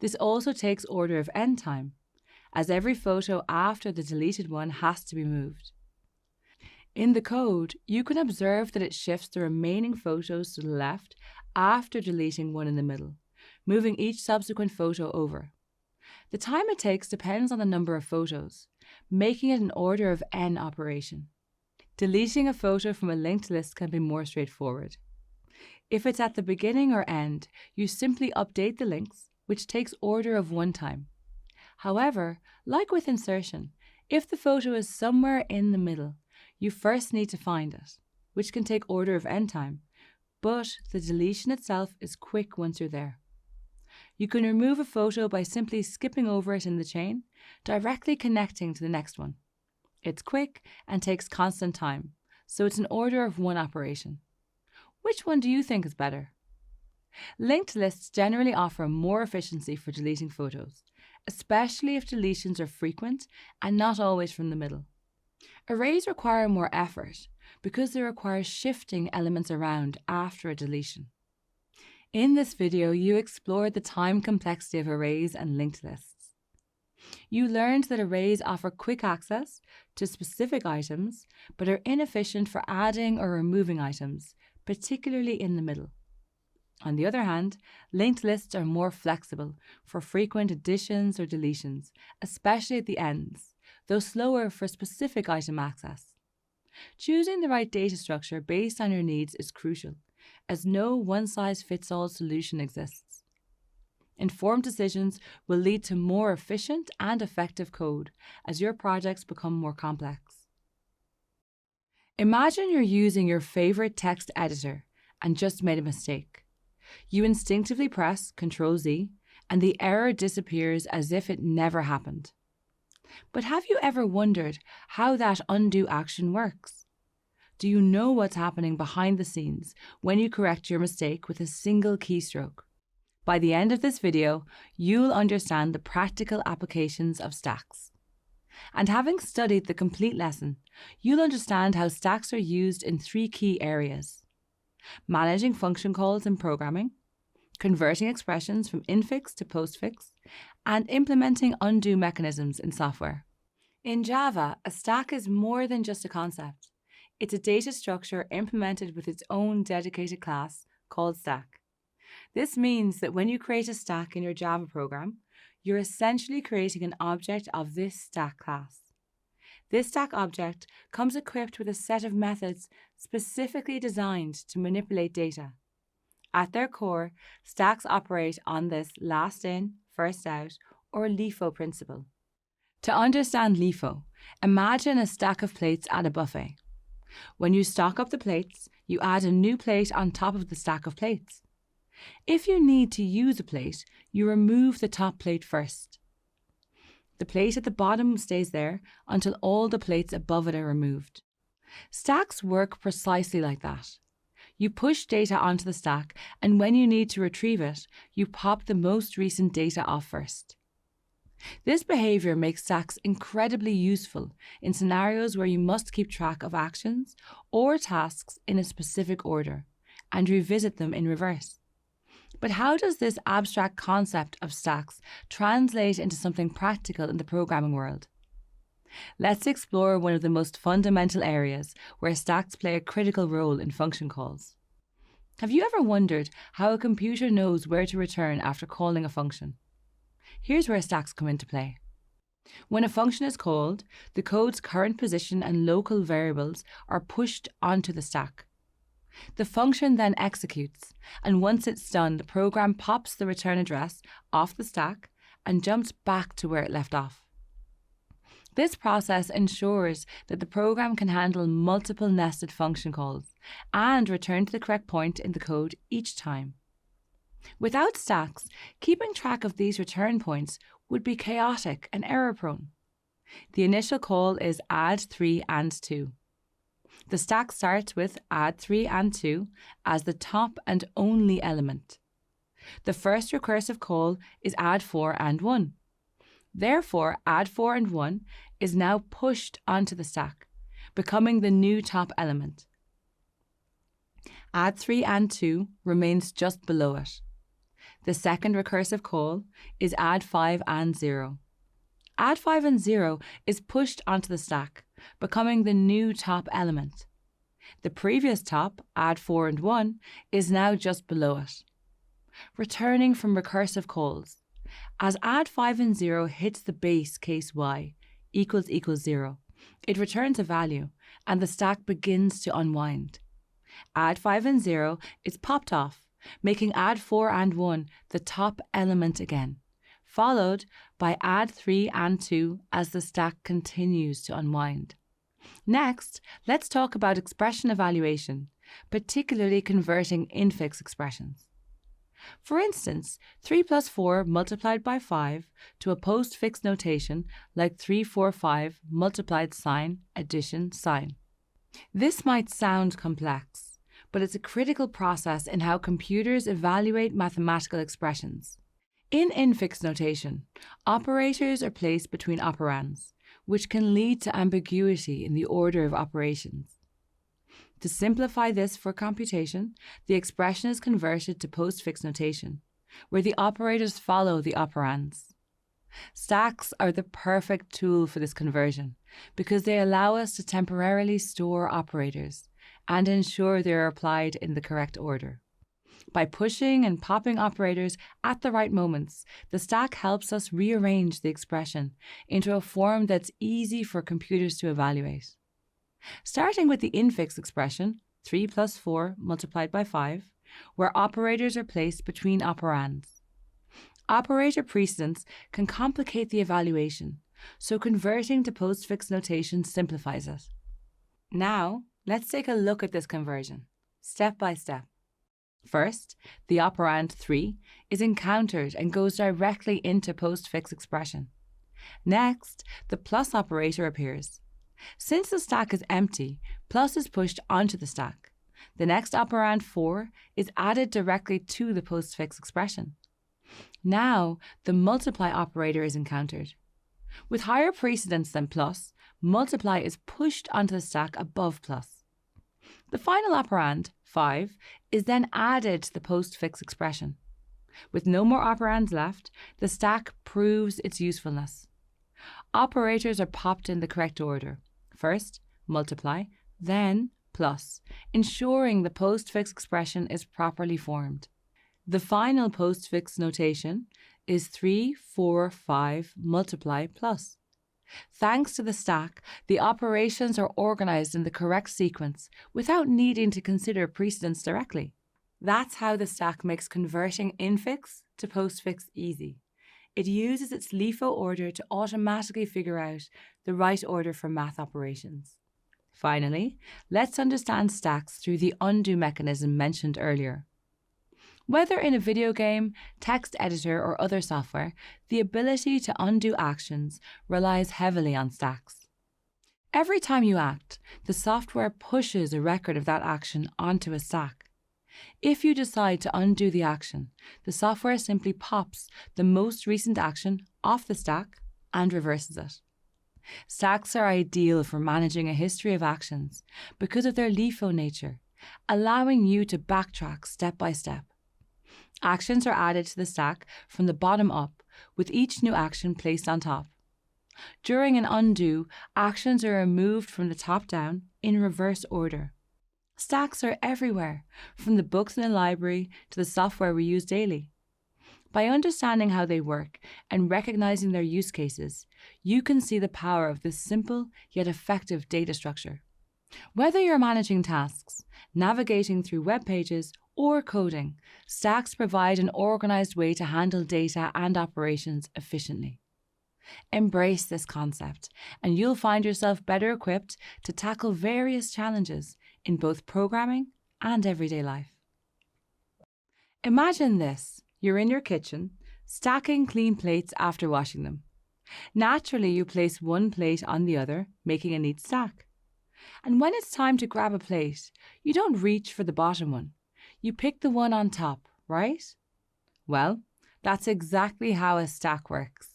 This also takes order of n time, as every photo after the deleted one has to be moved. In the code, you can observe that it shifts the remaining photos to the left after deleting one in the middle, moving each subsequent photo over. The time it takes depends on the number of photos, making it an order of n operation. Deleting a photo from a linked list can be more straightforward. If it's at the beginning or end, you simply update the links, which takes order of 1 time. However, like with insertion, if the photo is somewhere in the middle, you first need to find it, which can take order of n time, but the deletion itself is quick once you're there. You can remove a photo by simply skipping over it in the chain, directly connecting to the next one. It's quick and takes constant time, so it's an order of 1 operation. Which one do you think is better? Linked lists generally offer more efficiency for deleting photos, especially if deletions are frequent and not always from the middle. Arrays require more effort because they require shifting elements around after a deletion. In this video, you explored the time complexity of arrays and linked lists. You learned that arrays offer quick access to specific items, but are inefficient for adding or removing items, particularly in the middle. On the other hand, linked lists are more flexible for frequent additions or deletions, especially at the ends, though slower for specific item access. Choosing the right data structure based on your needs is crucial, as no one-size-fits-all solution exists. Informed decisions will lead to more efficient and effective code as your projects become more complex. Imagine you're using your favorite text editor and just made a mistake. You instinctively press Ctrl-Z and the error disappears as if it never happened. But have you ever wondered how that undo action works? Do you know what's happening behind the scenes when you correct your mistake with a single keystroke? By the end of this video, you'll understand the practical applications of stacks. And having studied the complete lesson, you'll understand how stacks are used in 3 key areas: managing function calls in programming, converting expressions from infix to postfix, and implementing undo mechanisms in software. In Java, a stack is more than just a concept. It's a data structure implemented with its own dedicated class called stack. This means that when you create a stack in your Java program, you're essentially creating an object of this stack class. This stack object comes equipped with a set of methods specifically designed to manipulate data. At their core, stacks operate on this last in, first out, or LIFO principle. To understand LIFO, imagine a stack of plates at a buffet. When you stock up the plates, you add a new plate on top of the stack of plates. If you need to use a plate, you remove the top plate first. The plate at the bottom stays there until all the plates above it are removed. Stacks work precisely like that. You push data onto the stack, and when you need to retrieve it, you pop the most recent data off first. This behavior makes stacks incredibly useful in scenarios where you must keep track of actions or tasks in a specific order and revisit them in reverse. But how does this abstract concept of stacks translate into something practical in the programming world? Let's explore one of the most fundamental areas where stacks play a critical role in function calls. Have you ever wondered how a computer knows where to return after calling a function? Here's where stacks come into play. When a function is called, the code's current position and local variables are pushed onto the stack. The function then executes, and once it's done, the program pops the return address off the stack and jumps back to where it left off. This process ensures that the program can handle multiple nested function calls and return to the correct point in the code each time. Without stacks, keeping track of these return points would be chaotic and error-prone. The initial call is add 3 and 2. The stack starts with add 3 and 2 as the top and only element. The first recursive call is add 4 and 1. Therefore, add 4 and 1 is now pushed onto the stack, becoming the new top element. Add 3 and 2 remains just below it. The second recursive call is add 5 and 0. Add 5 and 0 is pushed onto the stack, becoming the new top element. The previous top, add 4 and 1, is now just below it. Returning from recursive calls, as add 5 and 0 hits the base case y equals 0, it returns a value and the stack begins to unwind. Add 5 and 0 is popped off, making add 4 and 1 the top element again, followed by add 3 and 2 as the stack continues to unwind. Next, let's talk about expression evaluation, particularly converting infix expressions. For instance, 3 plus 4 multiplied by 5 to a postfix notation like 3, 4, 5 multiplied sign, addition, sign. This might sound complex, but it's a critical process in how computers evaluate mathematical expressions. In infix notation, operators are placed between operands, which can lead to ambiguity in the order of operations. To simplify this for computation, the expression is converted to postfix notation, where the operators follow the operands. Stacks are the perfect tool for this conversion because they allow us to temporarily store operators and ensure they are applied in the correct order. By pushing and popping operators at the right moments, the stack helps us rearrange the expression into a form that's easy for computers to evaluate. Starting with the infix expression, 3 plus 4 multiplied by 5, where operators are placed between operands. Operator precedence can complicate the evaluation, so converting to postfix notation simplifies it. Now, let's take a look at this conversion, step by step. First, the operand 3 is encountered and goes directly into postfix expression. Next, the plus operator appears. Since the stack is empty, plus is pushed onto the stack. The next operand 4 is added directly to the postfix expression. Now, the multiply operator is encountered. With higher precedence than plus, multiply is pushed onto the stack above plus. The final operand, 5, is then added to the postfix expression. With no more operands left, the stack proves its usefulness. Operators are popped in the correct order. First, multiply, then plus, ensuring the postfix expression is properly formed. The final postfix notation is 3, 4, 5 multiply plus. Thanks to the stack, the operations are organized in the correct sequence without needing to consider precedence directly. That's how the stack makes converting infix to postfix easy. It uses its LIFO order to automatically figure out the right order for math operations. Finally, let's understand stacks through the undo mechanism mentioned earlier. Whether in a video game, text editor, or other software, the ability to undo actions relies heavily on stacks. Every time you act, the software pushes a record of that action onto a stack. If you decide to undo the action, the software simply pops the most recent action off the stack and reverses it. Stacks are ideal for managing a history of actions because of their LIFO nature, allowing you to backtrack step by step. Actions are added to the stack from the bottom up, with each new action placed on top. During an undo, actions are removed from the top down in reverse order. Stacks are everywhere, from the books in the library to the software we use daily. By understanding how they work and recognizing their use cases, you can see the power of this simple yet effective data structure. Whether you're managing tasks, navigating through web pages, or coding, stacks provide an organized way to handle data and operations efficiently. Embrace this concept, and you'll find yourself better equipped to tackle various challenges in both programming and everyday life. Imagine this. You're in your kitchen, stacking clean plates after washing them. Naturally, you place one plate on the other, making a neat stack. And when it's time to grab a plate, you don't reach for the bottom one. You pick the one on top, right? Well, that's exactly how a stack works.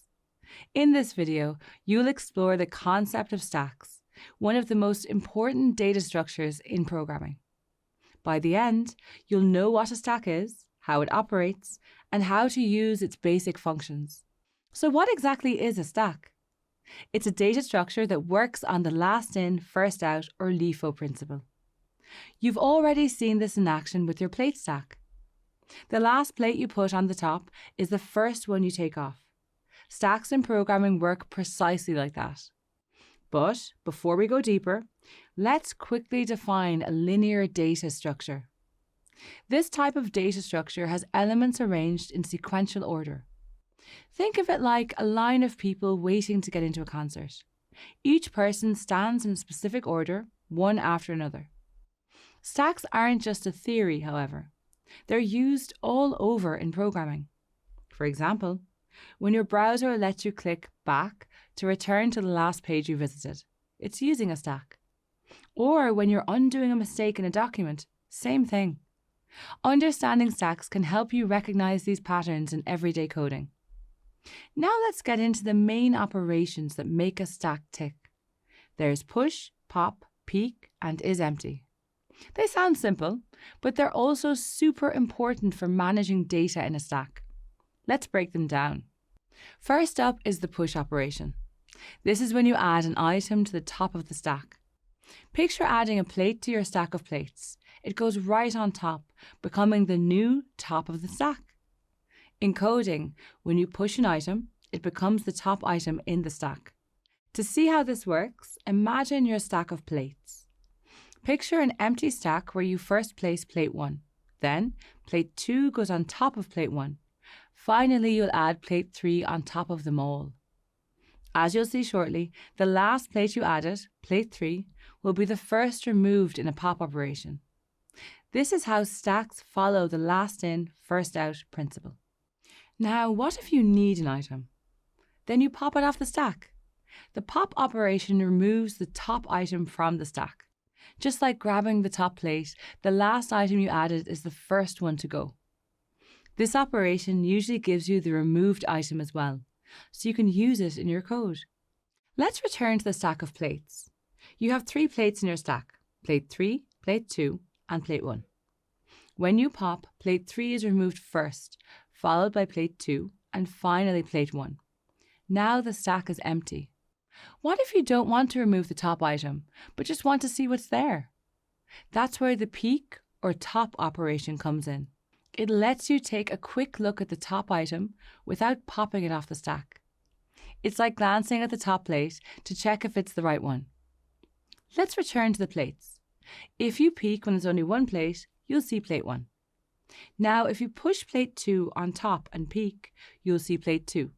In this video, you'll explore the concept of stacks, one of the most important data structures in programming. By the end, you'll know what a stack is, how it operates, and how to use its basic functions. So what exactly is a stack? It's a data structure that works on the last in, first out, or LIFO principle. You've already seen this in action with your plate stack. The last plate you put on the top is the first one you take off. Stacks in programming work precisely like that. But before we go deeper, let's quickly define a linear data structure. This type of data structure has elements arranged in sequential order. Think of it like a line of people waiting to get into a concert. Each person stands in a specific order, one after another. Stacks aren't just a theory, however. They're used all over in programming. For example, when your browser lets you click back to return to the last page you visited, it's using a stack. Or when you're undoing a mistake in a document, same thing. Understanding stacks can help you recognize these patterns in everyday coding. Now let's get into the main operations that make a stack tick. There's push, pop, peek, and isEmpty. They sound simple, but they're also super important for managing data in a stack. Let's break them down. First up is the push operation. This is when you add an item to the top of the stack. Picture adding a plate to your stack of plates. It goes right on top, becoming the new top of the stack. In coding, when you push an item, it becomes the top item in the stack. To see how this works, imagine your stack of plates. Picture an empty stack where you first place plate 1. Then, plate 2 goes on top of plate 1. Finally, you'll add plate 3 on top of them all. As you'll see shortly, the last plate you added, plate 3, will be the first removed in a pop operation. This is how stacks follow the last in, first out principle. Now, what if you need an item? Then you pop it off the stack. The pop operation removes the top item from the stack. Just like grabbing the top plate, the last item you added is the first one to go. This operation usually gives you the removed item as well, so you can use it in your code. Let's return to the stack of plates. You have 3 plates in your stack, plate 3, plate 2, and plate 1. When you pop, plate 3 is removed first, followed by plate 2, and finally plate 1. Now the stack is empty. What if you don't want to remove the top item, but just want to see what's there? That's where the peek or top operation comes in. It lets you take a quick look at the top item without popping it off the stack. It's like glancing at the top plate to check if it's the right one. Let's return to the plates. If you peek when there's only one plate, you'll see plate 1. Now, if you push plate 2 on top and peek, you'll see plate 2.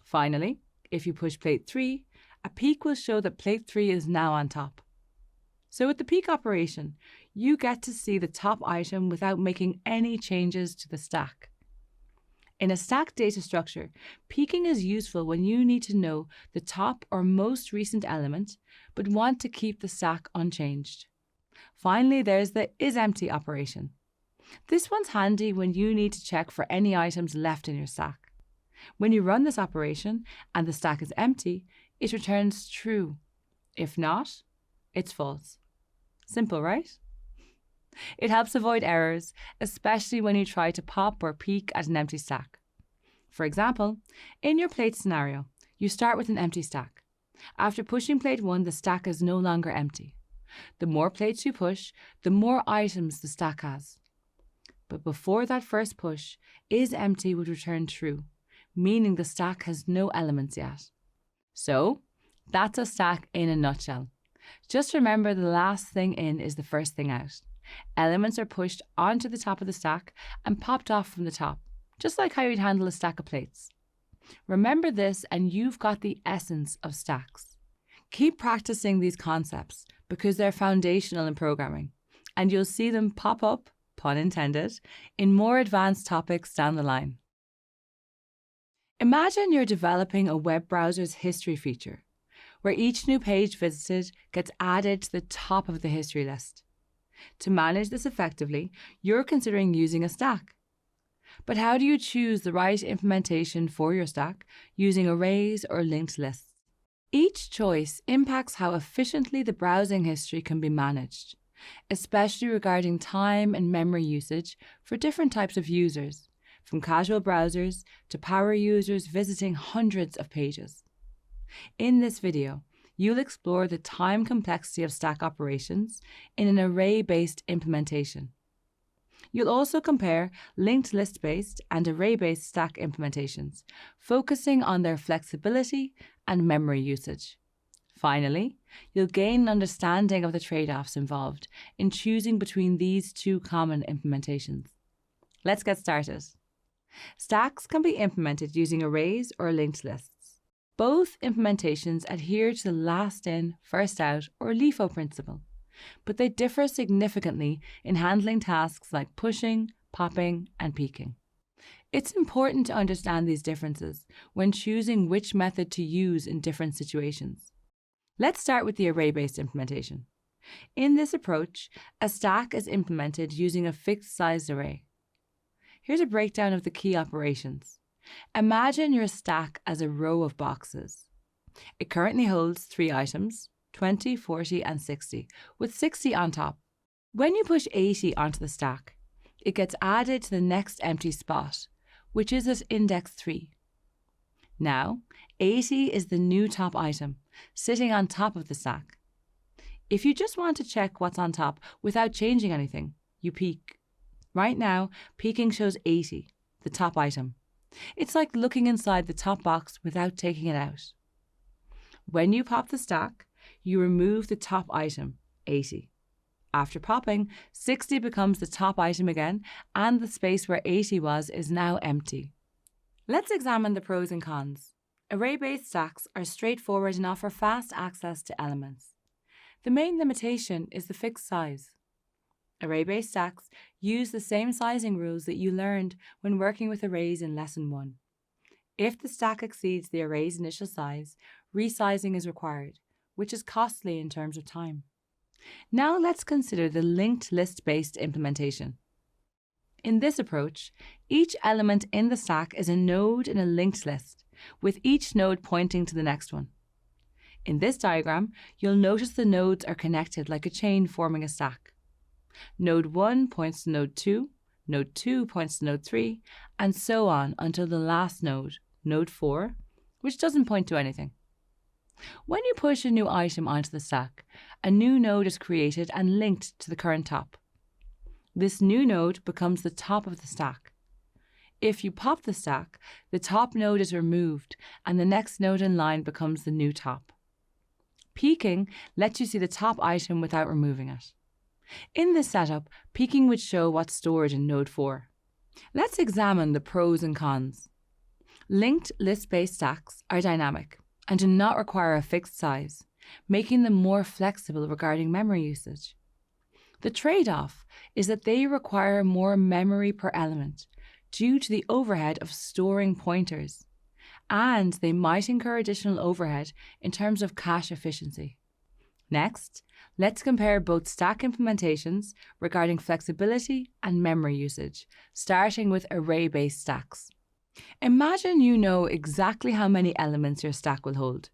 Finally, if you push plate 3, a peek will show that plate 3 is now on top. So with the peek operation, you get to see the top item without making any changes to the stack. In a stack data structure, peeking is useful when you need to know the top or most recent element, but want to keep the stack unchanged. Finally, there's the isEmpty operation. This one's handy when you need to check for any items left in your stack. When you run this operation and the stack is empty, it returns true. If not, it's false. Simple, right? It helps avoid errors, especially when you try to pop or peek at an empty stack. For example, in your plate scenario, you start with an empty stack. After pushing plate 1, the stack is no longer empty. The more plates you push, the more items the stack has. But before that first push, isEmpty would return true, meaning the stack has no elements yet. So, that's a stack in a nutshell. Just remember the last thing in is the first thing out. Elements are pushed onto the top of the stack and popped off from the top, just like how you'd handle a stack of plates. Remember this and you've got the essence of stacks. Keep practicing these concepts because they're foundational in programming, and you'll see them pop up, pun intended, in more advanced topics down the line. Imagine you're developing a web browser's history feature, where each new page visited gets added to the top of the history list. To manage this effectively, you're considering using a stack. But how do you choose the right implementation for your stack using arrays or linked lists? Each choice impacts how efficiently the browsing history can be managed, especially regarding time and memory usage for different types of users, from casual browsers to power users visiting hundreds of pages. In this video, you'll explore the time complexity of stack operations in an array-based implementation. You'll also compare linked list-based and array-based stack implementations, focusing on their flexibility and memory usage. Finally, you'll gain an understanding of the trade-offs involved in choosing between these two common implementations. Let's get started. Stacks can be implemented using arrays or linked lists. Both implementations adhere to the last in, first out, or LIFO principle, but they differ significantly in handling tasks like pushing, popping, and peeking. It's important to understand these differences when choosing which method to use in different situations. Let's start with the array-based implementation. In this approach, a stack is implemented using a fixed-sized array. Here's a breakdown of the key operations. Imagine your stack as a row of boxes. It currently holds 3 items, 20, 40, and 60, with 60 on top. When you push 80 onto the stack, it gets added to the next empty spot, which is at index 3. Now, 80 is the new top item, sitting on top of the stack. If you just want to check what's on top without changing anything, you peek. Right now, peeking shows 80, the top item. It's like looking inside the top box without taking it out. When you pop the stack, you remove the top item, 80. After popping, 60 becomes the top item again, and the space where 80 was is now empty. Let's examine the pros and cons. Array-based stacks are straightforward and offer fast access to elements. The main limitation is the fixed size. Array-based stacks use the same sizing rules that you learned when working with arrays in Lesson 1. If the stack exceeds the array's initial size, resizing is required, which is costly in terms of time. Now let's consider the linked list-based implementation. In this approach, each element in the stack is a node in a linked list, with each node pointing to the next one. In this diagram, you'll notice the nodes are connected like a chain forming a stack. Node 1 points to node 2, node 2 points to node 3, and so on until the last node, node 4, which doesn't point to anything. When you push a new item onto the stack, a new node is created and linked to the current top. This new node becomes the top of the stack. If you pop the stack, the top node is removed and the next node in line becomes the new top. Peeking lets you see the top item without removing it. In this setup, peeking would show what's stored in node 4. Let's examine the pros and cons. Linked list-based stacks are dynamic and do not require a fixed size, making them more flexible regarding memory usage. The trade-off is that they require more memory per element due to the overhead of storing pointers, and they might incur additional overhead in terms of cache efficiency. Next, let's compare both stack implementations regarding flexibility and memory usage, starting with array-based stacks. Imagine you know exactly how many elements your stack will hold.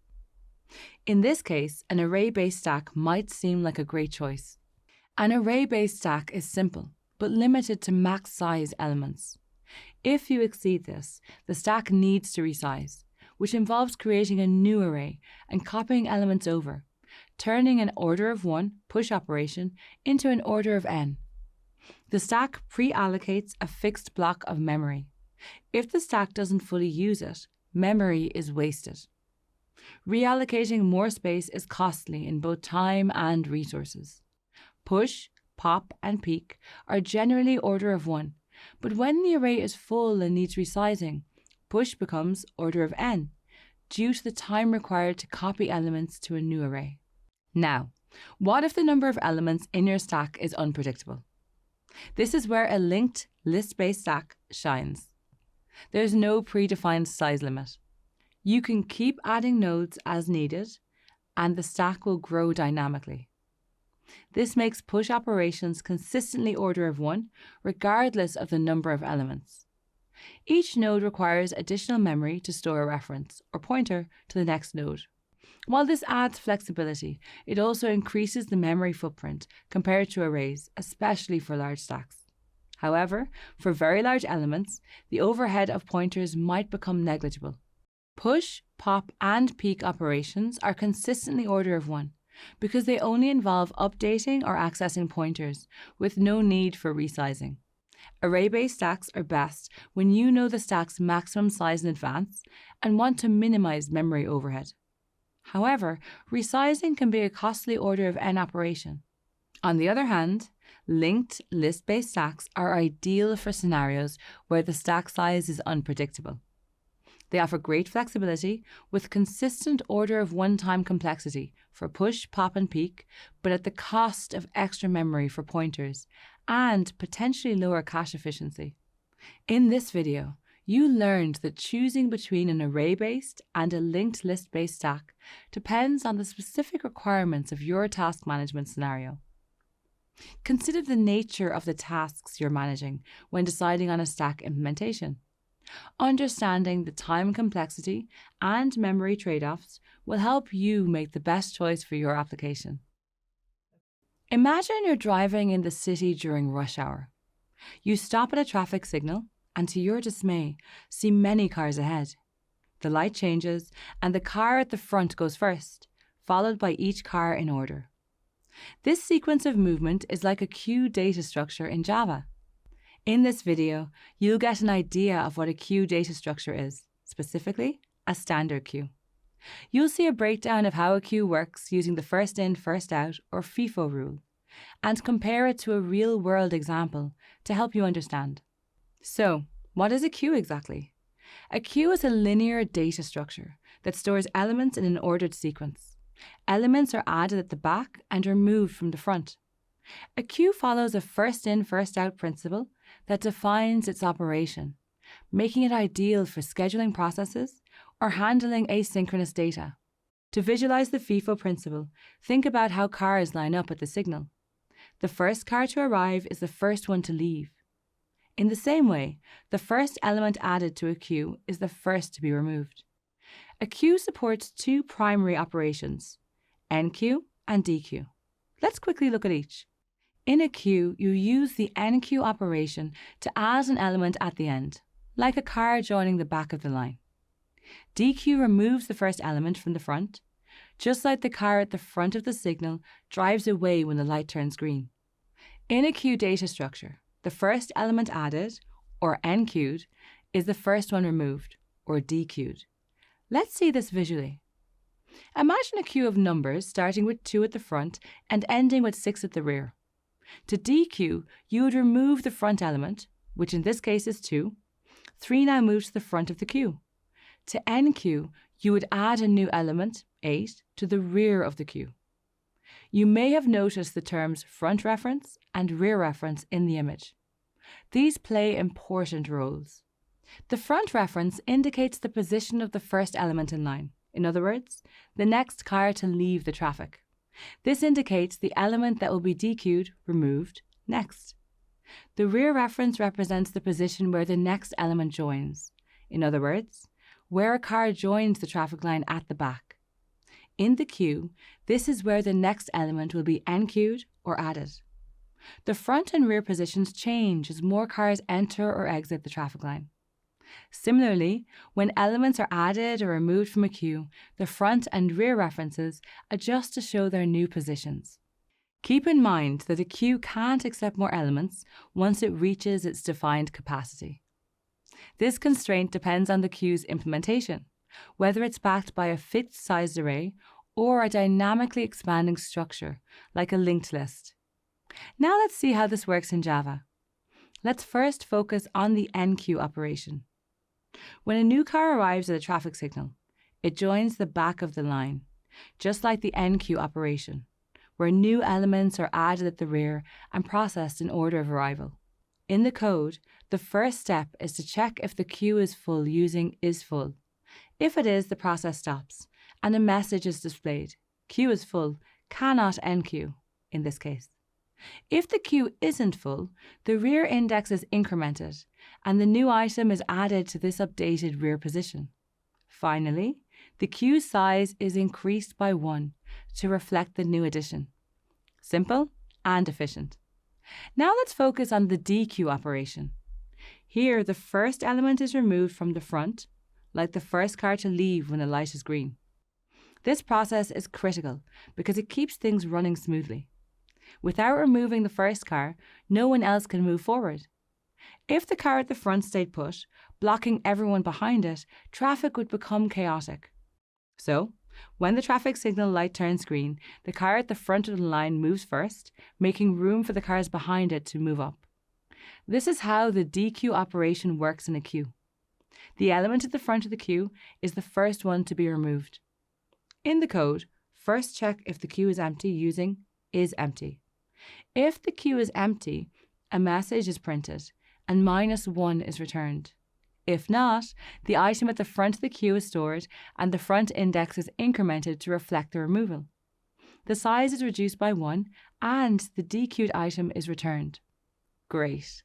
In this case, an array-based stack might seem like a great choice. An array-based stack is simple, but limited to max size elements. If you exceed this, the stack needs to resize, which involves creating a new array and copying elements over, turning an order of 1 push operation into an order of n. The stack pre-allocates a fixed block of memory. If the stack doesn't fully use it, memory is wasted. Reallocating more space is costly in both time and resources. Push, pop, and peek are generally order of 1, but when the array is full and needs resizing, push becomes order of n, due to the time required to copy elements to a new array. Now, what if the number of elements in your stack is unpredictable? This is where a linked list-based stack shines. There's no predefined size limit. You can keep adding nodes as needed, and the stack will grow dynamically. This makes push operations consistently order of 1, regardless of the number of elements. Each node requires additional memory to store a reference or pointer to the next node. While this adds flexibility, it also increases the memory footprint compared to arrays, especially for large stacks. However, for very large elements, the overhead of pointers might become negligible. Push, pop, and peek operations are consistently order of 1 because they only involve updating or accessing pointers with no need for resizing. Array-based stacks are best when you know the stack's maximum size in advance and want to minimize memory overhead. However, resizing can be a costly order of n operation. On the other hand, linked list-based stacks are ideal for scenarios where the stack size is unpredictable. They offer great flexibility with consistent order of 1 time complexity for push, pop, and peek, but at the cost of extra memory for pointers and potentially lower cache efficiency. In this video, you learned that choosing between an array-based and a linked list-based stack depends on the specific requirements of your task management scenario. Consider the nature of the tasks you're managing when deciding on a stack implementation. Understanding the time complexity and memory trade-offs will help you make the best choice for your application. Imagine you're driving in the city during rush hour. You stop at a traffic signal and, to your dismay, see many cars ahead. The light changes and the car at the front goes first, followed by each car in order. This sequence of movement is like a queue data structure in Java. In this video, you'll get an idea of what a queue data structure is, specifically a standard queue. You'll see a breakdown of how a queue works using the first in, first out, or FIFO rule, and compare it to a real-world example to help you understand. So, what is a queue exactly? A queue is a linear data structure that stores elements in an ordered sequence. Elements are added at the back and removed from the front. A queue follows a first in, first out principle that defines its operation, making it ideal for scheduling processes or handling asynchronous data. To visualize the FIFO principle, think about how cars line up at the signal. The first car to arrive is the first one to leave. In the same way, the first element added to a queue is the first to be removed. A queue supports two primary operations, enqueue and dequeue. Let's quickly look at each. In a queue, you use the enqueue operation to add an element at the end, like a car joining the back of the line. Dequeue removes the first element from the front, just like the car at the front of the signal drives away when the light turns green. In a queue data structure, the first element added, or enqueued, is the first one removed, or dequeued. Let's see this visually. Imagine a queue of numbers starting with 2 at the front and ending with 6 at the rear. To dequeue, you would remove the front element, which in this case is 2. 3 now moves to the front of the queue. To enqueue, you would add a new element, 8, to the rear of the queue. You may have noticed the terms front reference and rear reference in the image. These play important roles. The front reference indicates the position of the first element in line. In other words, the next car to leave the traffic. This indicates the element that will be dequeued, removed, next. The rear reference represents the position where the next element joins. In other words, where a car joins the traffic line at the back. In the queue, this is where the next element will be enqueued or added. The front and rear positions change as more cars enter or exit the traffic line. Similarly, when elements are added or removed from a queue, the front and rear references adjust to show their new positions. Keep in mind that a queue can't accept more elements once it reaches its defined capacity. This constraint depends on the queue's implementation, whether it's backed by a fixed-sized array or a dynamically expanding structure like a linked list. Now let's see how this works in Java. Let's first focus on the enqueue operation. When a new car arrives at a traffic signal, it joins the back of the line, just like the enqueue operation, where new elements are added at the rear and processed in order of arrival. In the code, the first step is to check if the queue is full using isFull. If it is, the process stops, and a message is displayed. Queue is full, cannot enqueue, in this case. If the queue isn't full, the rear index is incremented, and the new item is added to this updated rear position. Finally, the queue size is increased by 1 to reflect the new addition. Simple and efficient. Now let's focus on the dequeue operation. Here, the first element is removed from the front, like the first car to leave when the light is green. This process is critical because it keeps things running smoothly. Without removing the first car, no one else can move forward. If the car at the front stayed put, blocking everyone behind it, traffic would become chaotic. So, when the traffic signal light turns green, the car at the front of the line moves first, making room for the cars behind it to move up. This is how the dequeue operation works in a queue. The element at the front of the queue is the first one to be removed. In the code, first check if the queue is empty using isEmpty. If the queue is empty, a message is printed and -1 is returned. If not, the item at the front of the queue is stored and the front index is incremented to reflect the removal. The size is reduced by 1 and the dequeued item is returned. Great.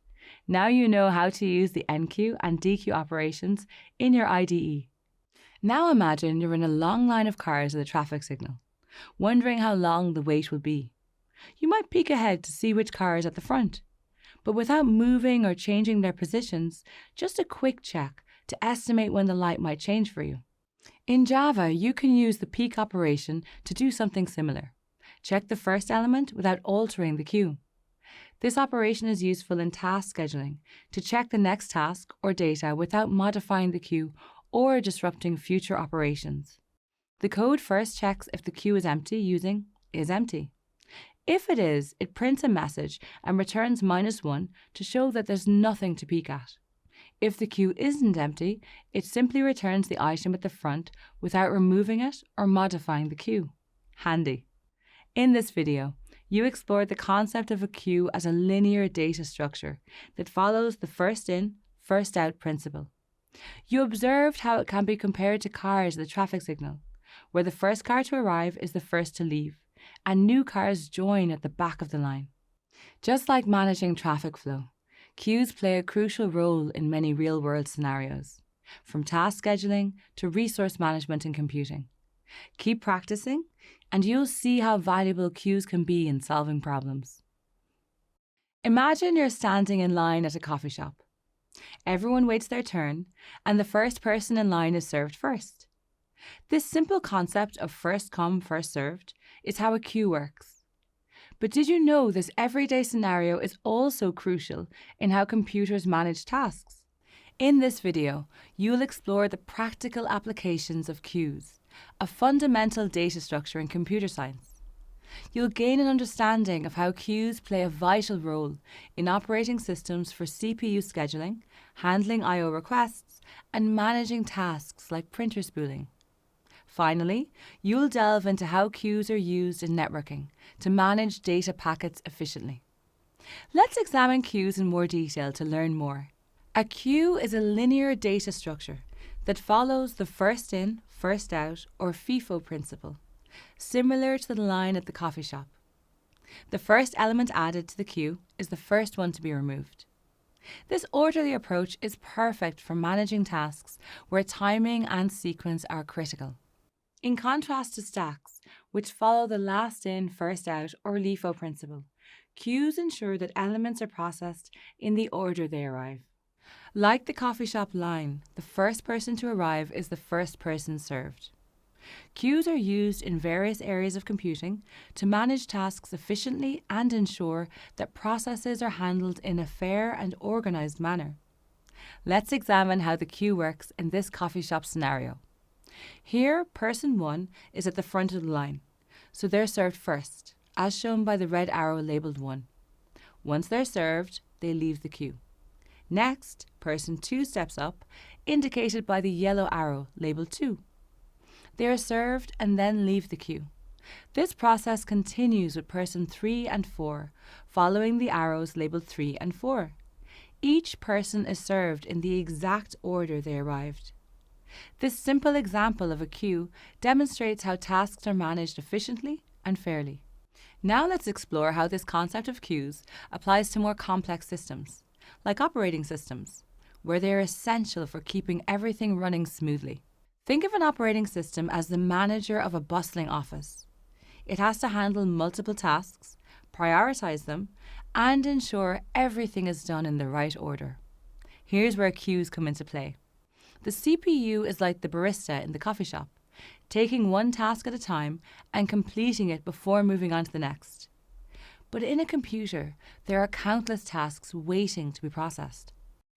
Now you know how to use the enqueue and dequeue operations in your IDE. Now imagine you're in a long line of cars at a traffic signal, wondering how long the wait will be. You might peek ahead to see which car is at the front, but without moving or changing their positions, just a quick check to estimate when the light might change for you. In Java, you can use the peek operation to do something similar. Check the first element without altering the queue. This operation is useful in task scheduling to check the next task or data without modifying the queue or disrupting future operations. The code first checks if the queue is empty using isEmpty. If it is, it prints a message and returns -1 to show that there's nothing to peek at. If the queue isn't empty, it simply returns the item at the front without removing it or modifying the queue. Handy. In this video, you explored the concept of a queue as a linear data structure that follows the first in, first out principle. You observed how it can be compared to cars at the traffic signal, where the first car to arrive is the first to leave, and new cars join at the back of the line. Just like managing traffic flow, queues play a crucial role in many real-world scenarios, from task scheduling to resource management and computing. Keep practicing, and you'll see how valuable queues can be in solving problems. Imagine you're standing in line at a coffee shop. Everyone waits their turn, and the first person in line is served first. This simple concept of first come, first served is how a queue works. But did you know this everyday scenario is also crucial in how computers manage tasks? In this video, you'll explore the practical applications of queues, a fundamental data structure in computer science. You'll gain an understanding of how queues play a vital role in operating systems for CPU scheduling, handling I/O requests, and managing tasks like printer spooling. Finally, you'll delve into how queues are used in networking to manage data packets efficiently. Let's examine queues in more detail to learn more. A queue is a linear data structure that follows the first in, first out, or FIFO principle, similar to the line at the coffee shop. The first element added to the queue is the first one to be removed. This orderly approach is perfect for managing tasks where timing and sequence are critical. In contrast to stacks, which follow the last in, first out, or LIFO principle, queues ensure that elements are processed in the order they arrive. Like the coffee shop line, the first person to arrive is the first person served. Queues are used in various areas of computing to manage tasks efficiently and ensure that processes are handled in a fair and organized manner. Let's examine how the queue works in this coffee shop scenario. Here, person 1 is at the front of the line, so they're served first, as shown by the red arrow labelled 1. Once they're served, they leave the queue. Next, person 2 steps up, indicated by the yellow arrow labelled 2. They are served and then leave the queue. This process continues with person 3 and 4, following the arrows labelled 3 and 4. Each person is served in the exact order they arrived. This simple example of a queue demonstrates how tasks are managed efficiently and fairly. Now let's explore how this concept of queues applies to more complex systems, like operating systems, where they are essential for keeping everything running smoothly. Think of an operating system as the manager of a bustling office. It has to handle multiple tasks, prioritize them, and ensure everything is done in the right order. Here's where queues come into play. The CPU is like the barista in the coffee shop, taking one task at a time and completing it before moving on to the next. But in a computer, there are countless tasks waiting to be processed.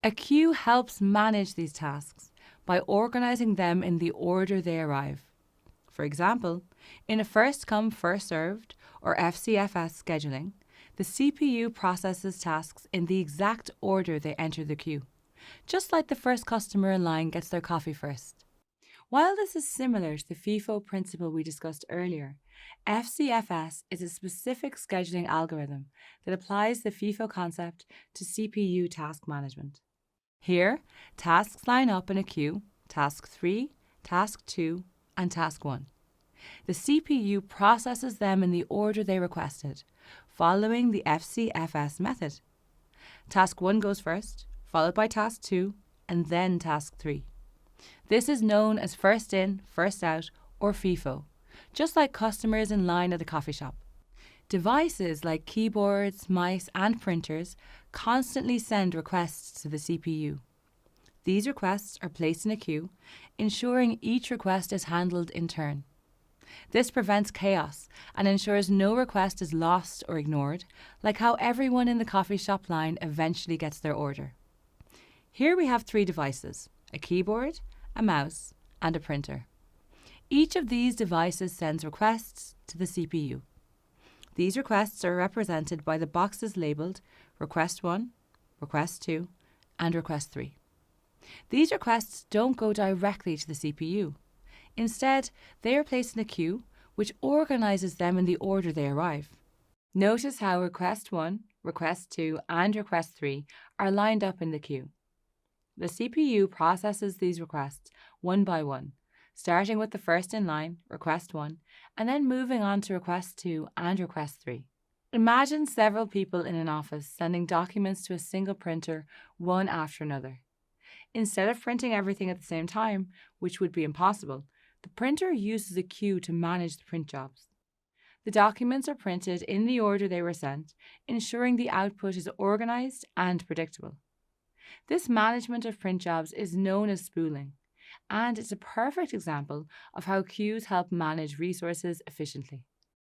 A queue helps manage these tasks by organizing them in the order they arrive. For example, in a first come, first served, or FCFS scheduling, the CPU processes tasks in the exact order they enter the queue, just like the first customer in line gets their coffee first. While this is similar to the FIFO principle we discussed earlier, FCFS is a specific scheduling algorithm that applies the FIFO concept to CPU task management. Here, tasks line up in a queue, task 3, task 2, and task 1. The CPU processes them in the order they requested, following the FCFS method. Task 1 goes first, followed by task 2, and then task 3. This is known as first in, first out, or FIFO, just like customers in line at a coffee shop. Devices like keyboards, mice, and printers constantly send requests to the CPU. These requests are placed in a queue, ensuring each request is handled in turn. This prevents chaos and ensures no request is lost or ignored, like how everyone in the coffee shop line eventually gets their order. Here we have 3 devices: a keyboard, a mouse, and a printer. Each of these devices sends requests to the CPU. These requests are represented by the boxes labelled Request 1, Request 2, and Request 3. These requests don't go directly to the CPU. Instead, they are placed in a queue, which organises them in the order they arrive. Notice how Request 1, Request 2, and Request 3 are lined up in the queue. The CPU processes these requests one by one, starting with the first in line, Request 1, and then moving on to Request 2 and Request 3. Imagine several people in an office sending documents to a single printer, one after another. Instead of printing everything at the same time, which would be impossible, the printer uses a queue to manage the print jobs. The documents are printed in the order they were sent, ensuring the output is organised and predictable. This management of print jobs is known as spooling, and it's a perfect example of how queues help manage resources efficiently.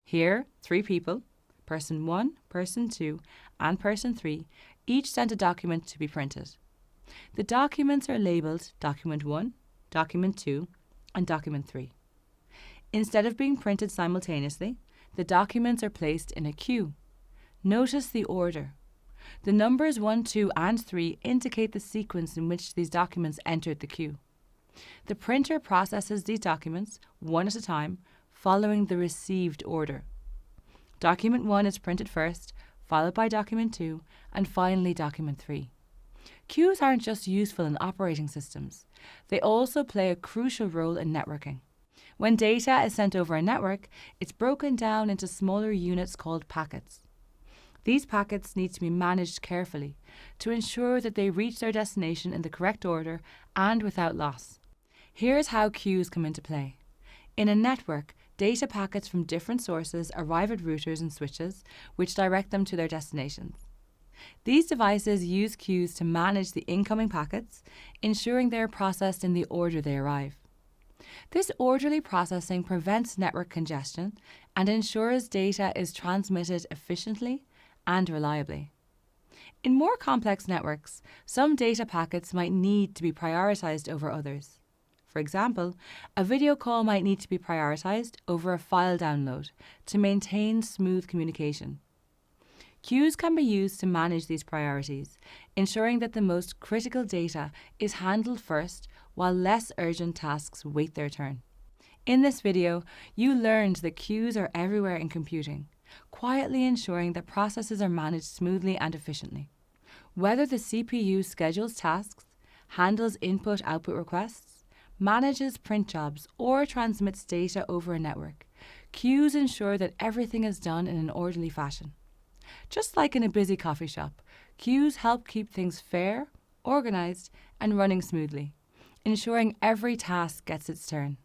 Here, 3 people, person 1, person 2, and person 3, each sent a document to be printed. The documents are labelled Document 1, Document 2, and Document 3. Instead of being printed simultaneously, the documents are placed in a queue. Notice the order. The numbers 1, 2, and 3 indicate the sequence in which these documents entered the queue. The printer processes these documents, one at a time, following the received order. Document 1 is printed first, followed by Document 2, and finally Document 3. Queues aren't just useful in operating systems. They also play a crucial role in networking. When data is sent over a network, it's broken down into smaller units called packets. These packets need to be managed carefully to ensure that they reach their destination in the correct order and without loss. Here's how queues come into play. In a network, data packets from different sources arrive at routers and switches, which direct them to their destinations. These devices use queues to manage the incoming packets, ensuring they are processed in the order they arrive. This orderly processing prevents network congestion and ensures data is transmitted efficiently and reliably. In more complex networks, some data packets might need to be prioritized over others. For example, a video call might need to be prioritized over a file download to maintain smooth communication. Queues can be used to manage these priorities, ensuring that the most critical data is handled first while less urgent tasks wait their turn. In this video, you learned that queues are everywhere in computing, quietly ensuring that processes are managed smoothly and efficiently. Whether the CPU schedules tasks, handles input-output requests, manages print jobs, or transmits data over a network, queues ensure that everything is done in an orderly fashion. Just like in a busy coffee shop, queues help keep things fair, organised, and running smoothly, ensuring every task gets its turn.